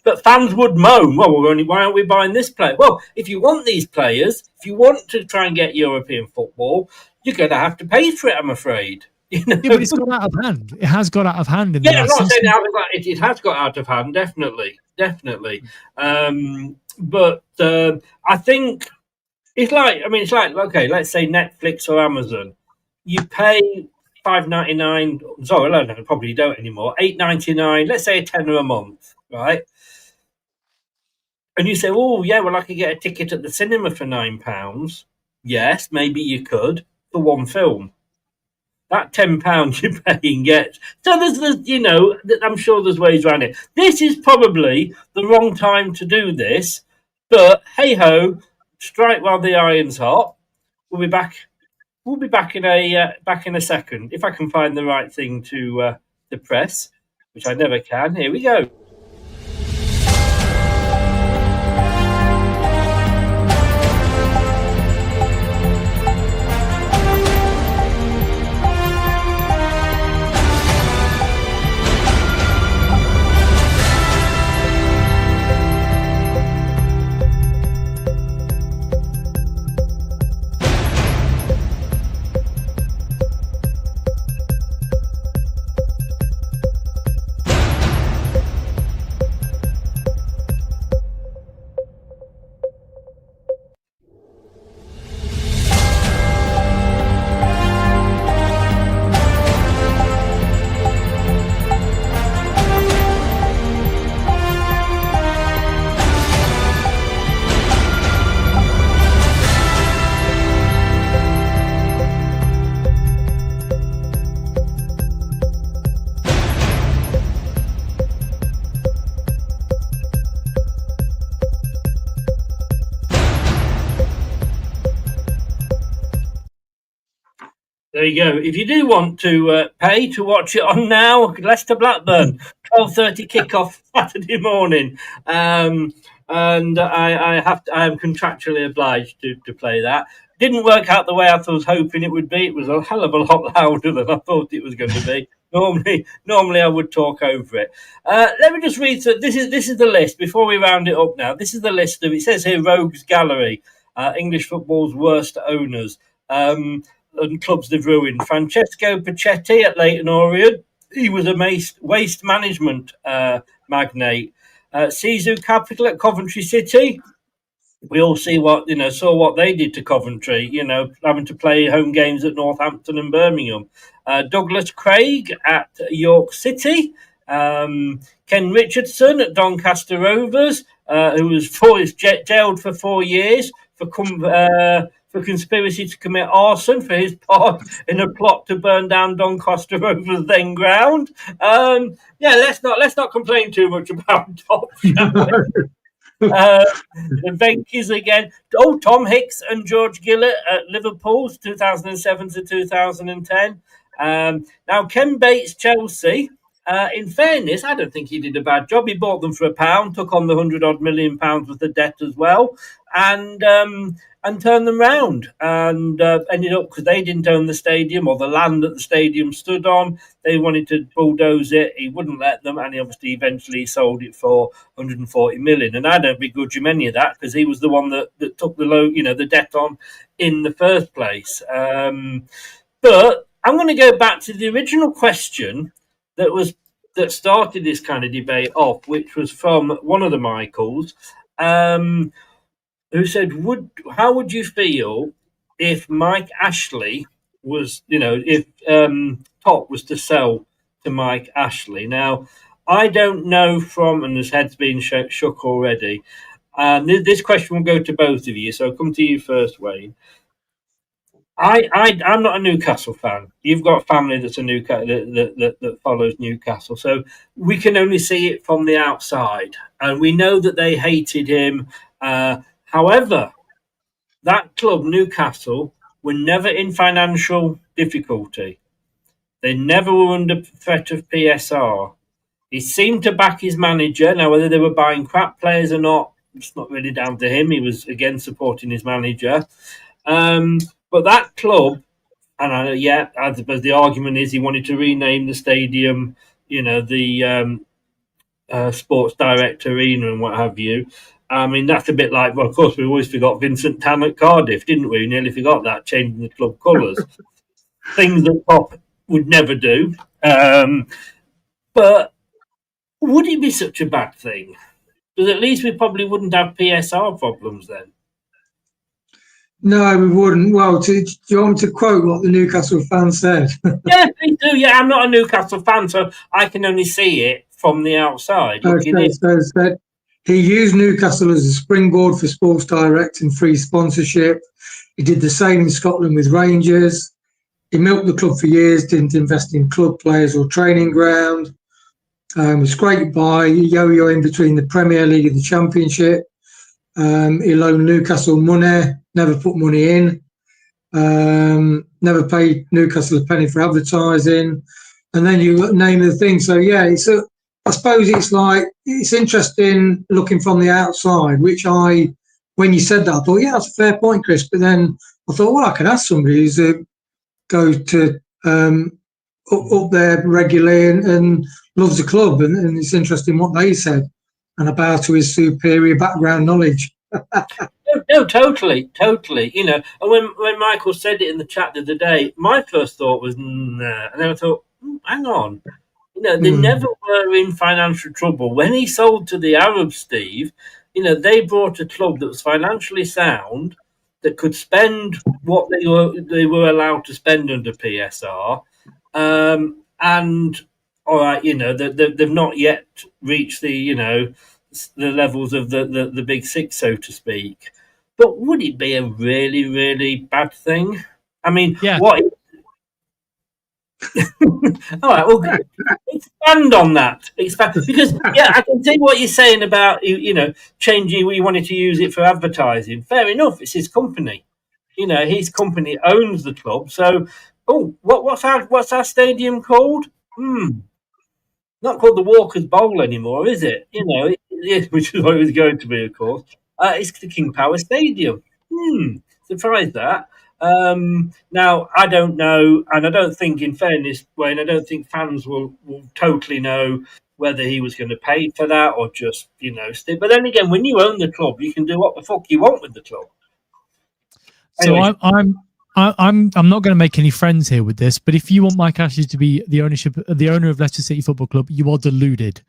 but fans would moan, why aren't we buying this player? Well, if you want these players, if you want to try and get European football, you're going to have to pay for it, I'm afraid. Yeah, but it's got out of hand. It has got out of hand in the last season. It has got out of hand, definitely. But I think it's like, okay, let's say Netflix or Amazon. You pay $5.99. Sorry, I probably don't anymore. $8.99. Let's say £10 a month, right? And you say, oh yeah, well I could get a ticket at the cinema for £9. Yes, maybe you could for one film. That £10 you're paying gets. So there's I'm sure there's ways around it. This is probably the wrong time to do this, but hey ho, strike while the iron's hot. We'll be back. We'll be back in a second if I can find the right thing to press, which I never can. Here we go. There you go. If you do want to pay to watch it on now, Leicester Blackburn, 12:30 kickoff Saturday morning, and I am contractually obliged to play that. Didn't work out the way I was hoping it would be. It was a hell of a lot louder than I thought it was going to be. Normally I would talk over it. Let me just read. This is the list before we round it up. Now, this is the list of. It says here, Rogues Gallery, English football's worst owners. And clubs they've ruined. Francesco Pacetti at Leyton Orient, he was a waste management magnate. Sisu Capital at Coventry City. We all saw what they did to Coventry, having to play home games at Northampton and Birmingham. Douglas Craig at York City. Ken Richardson at Doncaster Rovers, who was jailed for 4 years for conspiracy to commit arson for his part in a plot to burn down Doncaster Rovers' then ground. Let's not complain too much about Top. The Venkies again. Tom Hicks and George Gillett at Liverpool, 2007 to 2010. Now Ken Bates, Chelsea. In fairness, I don't think he did a bad job. He bought them for £1, took on the £100 million worth of debt as well, and turned them round. And ended up, because they didn't own the stadium or the land that the stadium stood on, they wanted to bulldoze it. He wouldn't let them, and he obviously eventually sold it for £140 million. And I don't begrudge him any of that, because he was the one that took the debt on in the first place. But I'm going to go back to the original question that started this kind of debate off, which was from one of the Michaels, who said, how would you feel if Mike Ashley was, if Top was to sell to Mike Ashley? Now, I don't know and his head's been shook already. This question will go to both of you, so I'll come to you first, Wayne. I'm not a Newcastle fan. You've got a family that's a Newcastle that follows Newcastle, so we can only see it from the outside, and we know that they hated him. However, that club, Newcastle, were never in financial difficulty. They never were under threat of PSR. He seemed to back his manager. Now, whether they were buying crap players or not, it's not really down to him. He was again supporting his manager. But that club, and I suppose the argument is he wanted to rename the stadium, the Sports Direct Arena and what have you. I mean, that's a bit like, well, of course, we always forgot Vincent Tan at Cardiff, didn't we? We nearly forgot that, changing the club colours. Things that Pop would never do. But would it be such a bad thing? Because at least we probably wouldn't have PSR problems then. No, we wouldn't. Well, do you want me to quote what the Newcastle fan said? Yeah, they do. Yeah, I'm not a Newcastle fan, so I can only see it from the outside. Okay, so he used Newcastle as a springboard for Sports Direct and free sponsorship. He did the same in Scotland with Rangers. He milked the club for years, didn't invest in club players or training ground. Was scraped by, yo-yoing between the Premier League and the Championship. He loaned Newcastle money, never put money in, never paid Newcastle a penny for advertising, and then you name the thing. So yeah, I suppose it's interesting looking from the outside. When you said that, I thought, yeah, that's a fair point, Chris. But then I thought, well, I can ask somebody who's goes to up there regularly and loves the club, and it's interesting what they said and about his superior background knowledge. No, totally. And when Michael said it in the chat the other day, my first thought was, nah. And then I thought, hang on. They never were in financial trouble. When he sold to the Arabs, Steve, they brought a club that was financially sound, that could spend what they were allowed to spend under PSR. And all right, they've not yet reached the levels of the big six, so to speak. But would it be a really, really bad thing? I mean, yeah. What? All right, well, expand on that. Because I can see what you're saying about changing. You wanted to use it for advertising. Fair enough. It's his company. His company owns the club. So, what's our stadium called? Not called the Walker's Bowl anymore, is it? Which is what it was going to be, of course. It's the King Power Stadium. Surprised that. Now, I don't know, and I don't think, in fairness, Wayne, I don't think fans will totally know whether he was going to pay for that or just, stay. But then again, when you own the club, you can do what the fuck you want with the club. Anyway. So I'm not going to make any friends here with this, but if you want Mike Ashley to be the owner of Leicester City Football Club, you are deluded.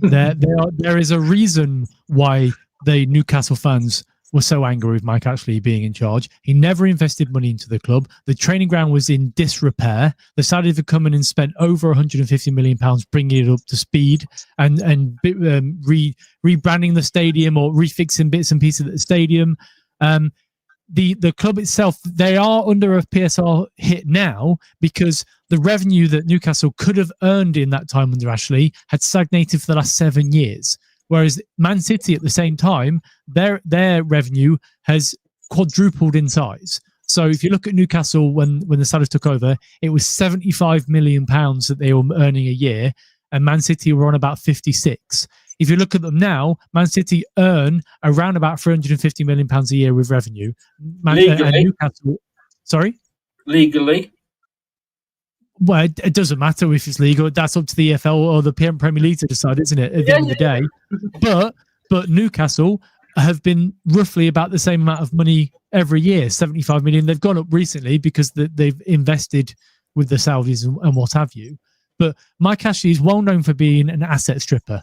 There is a reason why the Newcastle fans were so angry with Mike Ashley being in charge. He never invested money into the club. The training ground was in disrepair. They started to come in and spent over 150 million pounds bringing it up to speed and rebranding the stadium or refixing bits and pieces of the stadium. The club itself, they are under a PSR hit now because the revenue that Newcastle could have earned in that time under Ashley had stagnated for the last 7 years. Whereas Man City at the same time, their revenue has quadrupled in size. So if you look at Newcastle when the Saudis took over, it was £75 million that they were earning a year, and Man City were on about 56. If you look at them now, Man City earn around about £350 million a year with revenue. Legally? And Newcastle, sorry? Legally? Well, it doesn't matter if it's legal. That's up to the EFL or the Premier League to decide, isn't it, at the end of the day? But Newcastle have been roughly about the same amount of money every year, 75 million. They've gone up recently because they've invested with the Saudis and what have you. But Mike Ashley is well known for being an asset stripper.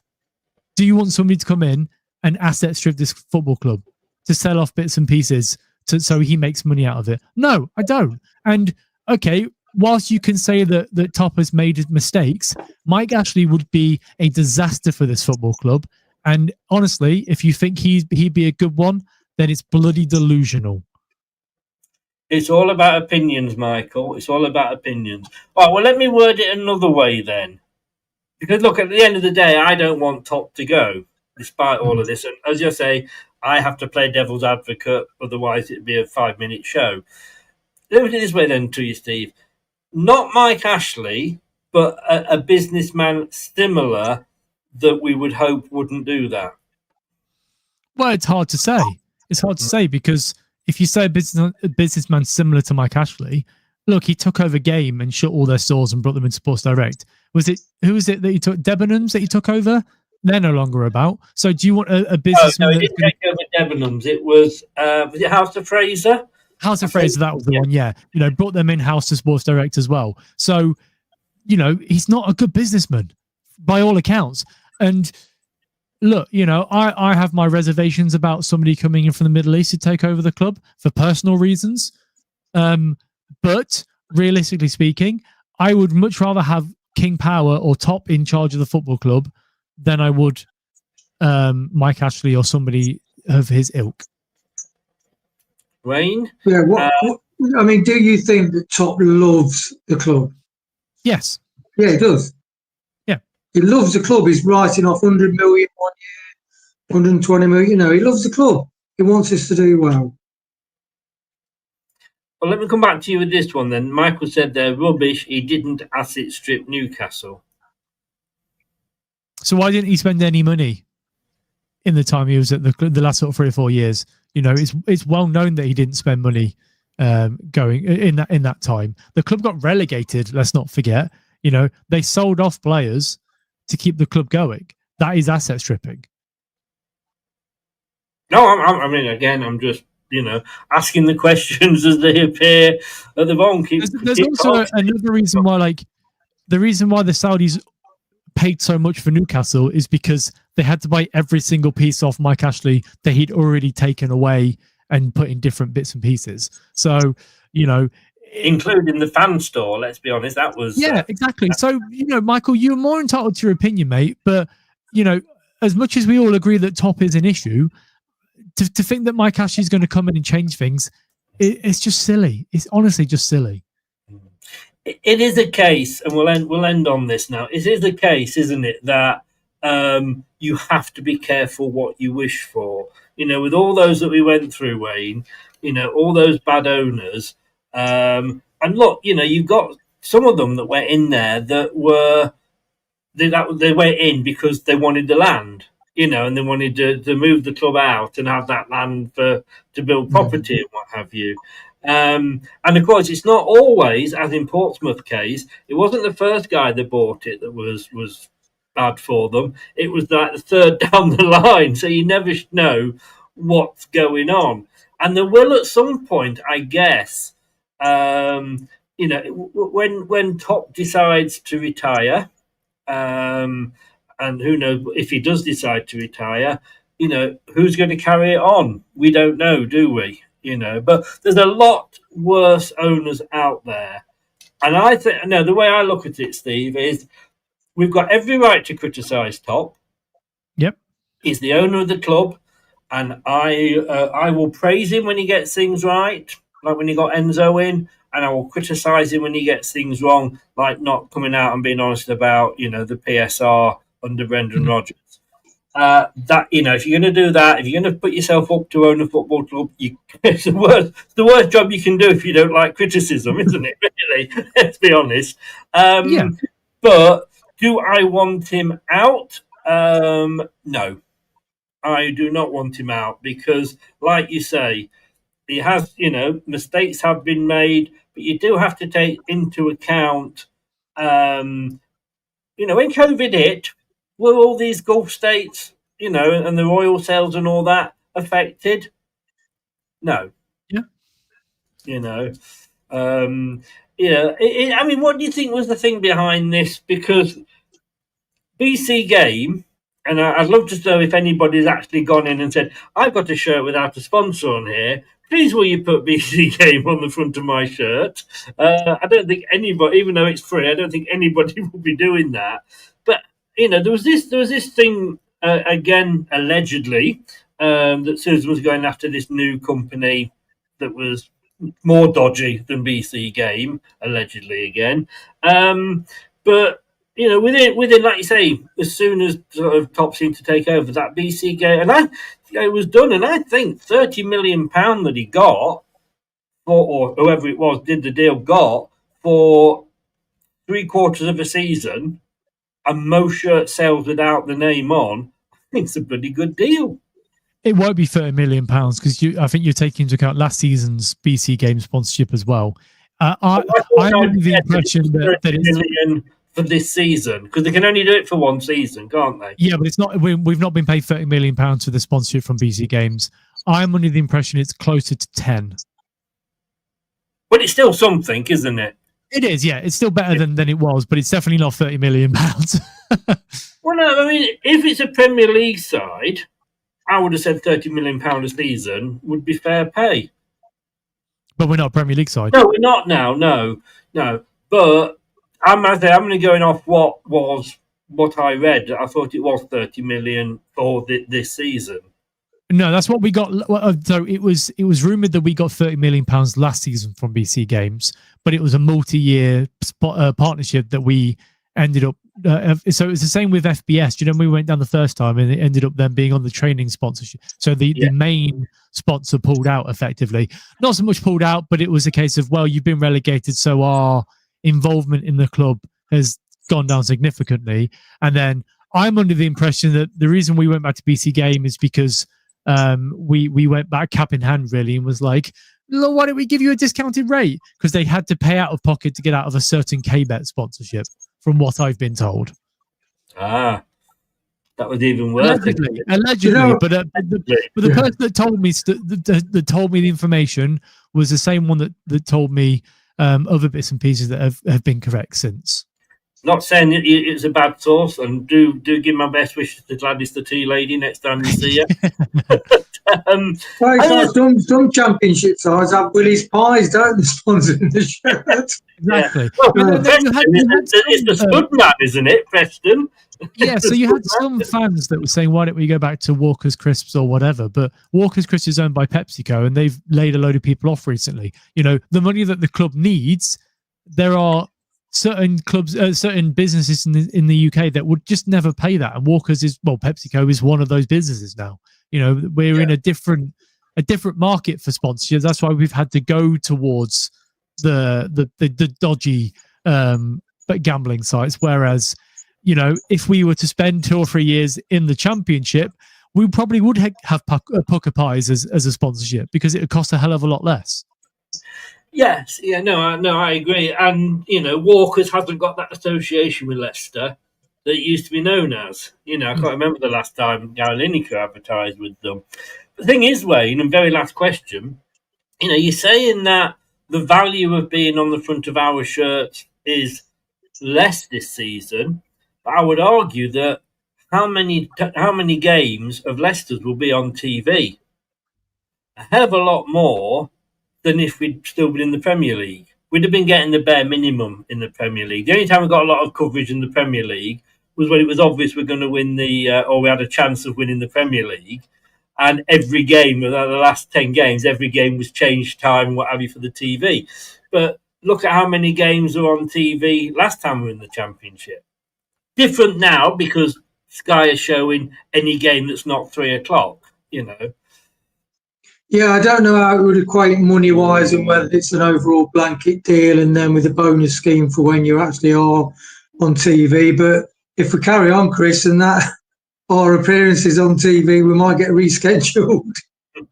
Do you want somebody to come in and asset strip this football club to sell off bits and pieces so he makes money out of it? No, I don't. And okay, whilst you can say that Top has made mistakes, Mike Ashley would be a disaster for this football club. And honestly, if you think he'd be a good one, then it's bloody delusional. It's all about opinions, Michael. It's all about opinions. All right, well, let me word it another way then. Because, look, at the end of the day, I don't want Top to go, despite all of this. And as you say, I have to play devil's advocate, otherwise it'd be a 5-minute show. Let me do it this way then to you, Steve. Not Mike Ashley, but a businessman similar that we would hope wouldn't do that. Well, it's hard to say. It's hard to say because if you say a businessman similar to Mike Ashley, look, he took over Game and shut all their stores and brought them into Sports Direct. Who was it that he took? Debenhams that he took over? They're no longer about. So do you want a businessman? No, he didn't take over Debenhams. It was it House of Fraser? House of Fraser, that was the one, yeah. Brought them in-house to Sports Direct as well. So, he's not a good businessman by all accounts. And look, I have my reservations about somebody coming in from the Middle East to take over the club for personal reasons. But realistically speaking, I would much rather have King Power or Top in charge of the football club than I would Mike Ashley or somebody of his ilk. Wayne? Yeah, do you think that Top loves the club? Yes. Yeah, he does. Yeah. He loves the club. He's writing off 100 million 1 year, 120 million. He loves the club. He wants us to do well. Well, let me come back to you with this one then. Michael said they're rubbish. He didn't asset strip Newcastle. So why didn't he spend any money in the time he was at the last sort of 3 or 4 years? It's well known that he didn't spend money going in that time. The club got relegated. Let's not forget. They sold off players to keep the club going. That is asset stripping. No, I'm just asking the questions as they appear at the phone. There's also another reason why, the reason why the Saudis paid so much for Newcastle is because they had to buy every single piece off Mike Ashley that he'd already taken away and put in different bits and pieces. So, including the fan store, let's be honest, that was... Yeah, exactly. So, Michael, you're more entitled to your opinion, mate, but, as much as we all agree that Top is an issue, to think that Mike Ashley is going to come in and change things, it's just silly. It's honestly just silly. It is a case, and we'll end on this now. It is a case, isn't it, that you have to be careful what you wish for. With all those that we went through, Wayne, all those bad owners, and look, you've got some of them that were in there that were they went in because they wanted the land. And they wanted to move the club out and have that land to build property and what have you. And of course, it's not always, as in Portsmouth case, it wasn't the first guy that bought it that was bad for them. It was the third down the line. So you never know what's going on. And there will at some point, I guess, When Top decides to retire, and who knows if he does decide to retire, who's going to carry it on? We don't know, do we? But there's a lot worse owners out there. And I think, the way I look at it, Steve, is we've got every right to criticise Top. Yep. He's the owner of the club, and I will praise him when he gets things right, like when he got Enzo in, and I will criticise him when he gets things wrong, like not coming out and being honest about, the PSR under Brendan Rodgers. If you're going to do that, if you're going to put yourself up to own a football club, it's the worst job you can do if you don't like criticism, isn't it? Really, let's be honest. But do I want him out? No, I do not want him out because, like you say, he has, mistakes have been made, but you do have to take into account, when COVID hit, were all these Gulf states, and the oil sales and all that affected? No. Yeah. What do you think was the thing behind this? Because BC Game, and I'd love to know if anybody's actually gone in and said, I've got a shirt without a sponsor on here. Please will you put BC Game on the front of my shirt? I don't think anybody, even though it's free, I don't think anybody will be doing that. But, there was this thing, again, allegedly, that Susan was going after this new company that was more dodgy than BC Game, allegedly again. But within, like you say, as soon as sort of Top seemed to take over that BC Game, and it was done, and I think £30 million that he got, or whoever it was did the deal, got for 3/4 of a season, and most shirt sales without the name on. I think it's a bloody good deal. It won't be £30 million because I think you're taking into account last season's BC Game sponsorship as well. I'm under the impression that it's million for this season because they can only do it for one season, can't they? Yeah, but it's not. We've not been paid £30 million for the sponsorship from BC Games. I'm under the impression it's closer to 10. But it's still something, isn't it? It is, yeah. It's still better than it was, but it's definitely not £30 million. Well, no, if it's a Premier League side, I would have said £30 million a season would be fair pay. But we're not a Premier League side. No, we're not now. No. But I'm only going off what I read. I thought it was 30 million for this season. No, that's what we got. So it was rumored that we got £30 million last season from BC Games, but it was a multi-year partnership that we ended up. So it was the same with FBS. We went down the first time and it ended up them being on the training sponsorship. So the main sponsor pulled out effectively. Not so much pulled out, but it was a case of, well, you've been relegated, so our involvement in the club has gone down significantly. And then I'm under the impression that the reason we went back to BC Game is because we went back cap in hand really and was like, look, why don't we give you a discounted rate? Because they had to pay out of pocket to get out of a certain K-Bet sponsorship, from what I've been told. That was even worse. Allegedly, but the person that told me the information was the same one that told me other bits and pieces that have been correct since. Not saying it's a bad source, and do give my best wishes to Gladys the tea lady next time you see her. Some championship sides have Willie's Pies, don't they, sponsoring the shirt? Exactly. Yeah. Well, it's the Spud man, isn't it, Preston? Yeah, so you had some fans that were saying, why don't we go back to Walker's Crisps or whatever? But Walker's Crisps is owned by PepsiCo, and they've laid a load of people off recently. The money that the club needs, there are certain clubs, certain businesses in the UK that would just never pay that. And PepsiCo is one of those businesses now. We're in a different market for sponsorships. That's why we've had to go towards the dodgy gambling sites. Whereas, if we were to spend 2 or 3 years in the championship, we probably would have Pucker Pies as a sponsorship because it would cost a hell of a lot less. Yes, I agree. And, Walker's hasn't got that association with Leicester that it used to be known as. I can't remember the last time Gary Lineker advertised with them. The thing is, Wayne, and very last question, you're saying that the value of being on the front of our shirts is less this season. But I would argue that how many games of Leicester's will be on TV? A hell of a lot more than if we'd still been in the Premier League. We'd have been getting the bare minimum in the Premier League. The only time we got a lot of coverage in the Premier League was when it was obvious we're going to win or we had a chance of winning the Premier League. And every game, the last 10 games, every game was changed time, what have you, for the TV. But look at how many games are on TV last time we were in the Championship. Different now because Sky is showing any game that's not 3 o'clock, you know. Yeah, I don't know how it would equate money-wise and whether it's an overall blanket deal and then with a bonus scheme for when you actually are on TV. But if we carry on, Chris, and that our appearances on TV, we might get rescheduled.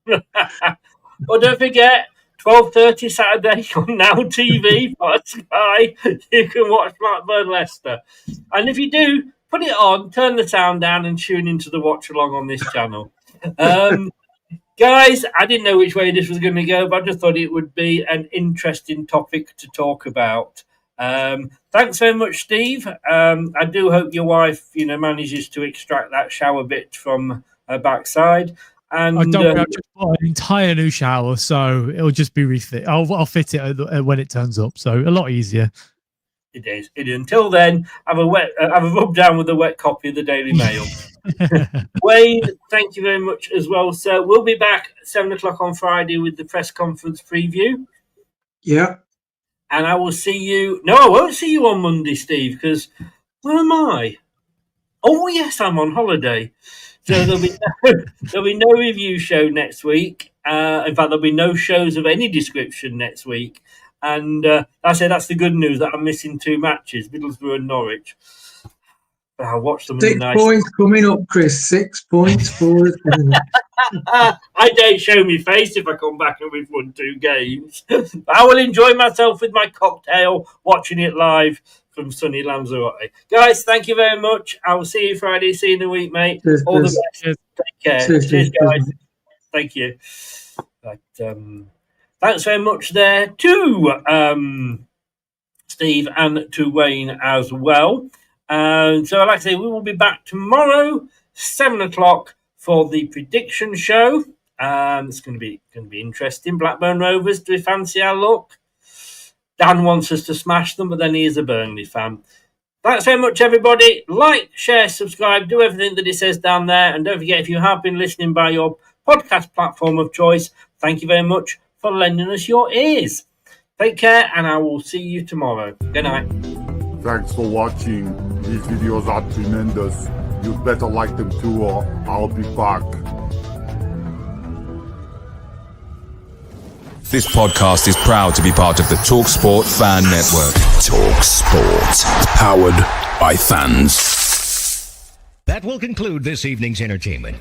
Well, don't forget, 12:30 Saturday on Now TV by Sky. You can watch Blackburn Leicester. And if you do, put it on, turn the sound down and tune into the watch-along on this channel. Guys, I didn't know which way this was going to go, but I just thought it would be an interesting topic to talk about. Thanks very much, Steve. I do hope your wife, manages to extract that shower bit from her backside. And I don't. I just bought an entire new shower, so it'll just be refit. I'll fit it when it turns up, so a lot easier. It is. Until then, have a rub down with a wet copy of the Daily Mail. Wayne, thank you very much as well, sir. We'll be back at 7 o'clock on Friday with the press conference preview. Yeah. And I will see you. No, I won't see you on Monday, Steve, because where am I? Oh, yes, I'm on holiday. So there'll be no review show next week. In fact, there'll be no shows of any description next week. And I say that's the good news, that I'm missing 2 matches, Middlesbrough and Norwich. But I'll watch them. 6 points coming up, Chris. 6 points for us. I don't show me face if I come back and we've won 2 games. But I will enjoy myself with my cocktail, watching it live from sunny Lanzarote. Guys, thank you very much. I will see you Friday. See you in a week, mate. Cheers, all Chris. the best. Take care. Cheers, guys. Thank you. Right, thanks very much there to Steve and to Wayne as well. So, like I say, we will be back tomorrow, 7 o'clock, for the prediction show. It's going to be interesting. Blackburn Rovers, do we fancy our luck? Dan wants us to smash them, but then he is a Burnley fan. Thanks very much, everybody. Like, share, subscribe, do everything that it says down there. And don't forget, if you have been listening by your podcast platform of choice, thank you very much for lending us your ears. Take care, and I will see you tomorrow. Good night. Thanks for watching. These videos are tremendous. You better like them too, or I'll be back. This podcast is proud to be part of the Talk Sport Fan Network. Talk Sport. Powered by fans. That will conclude this evening's entertainment.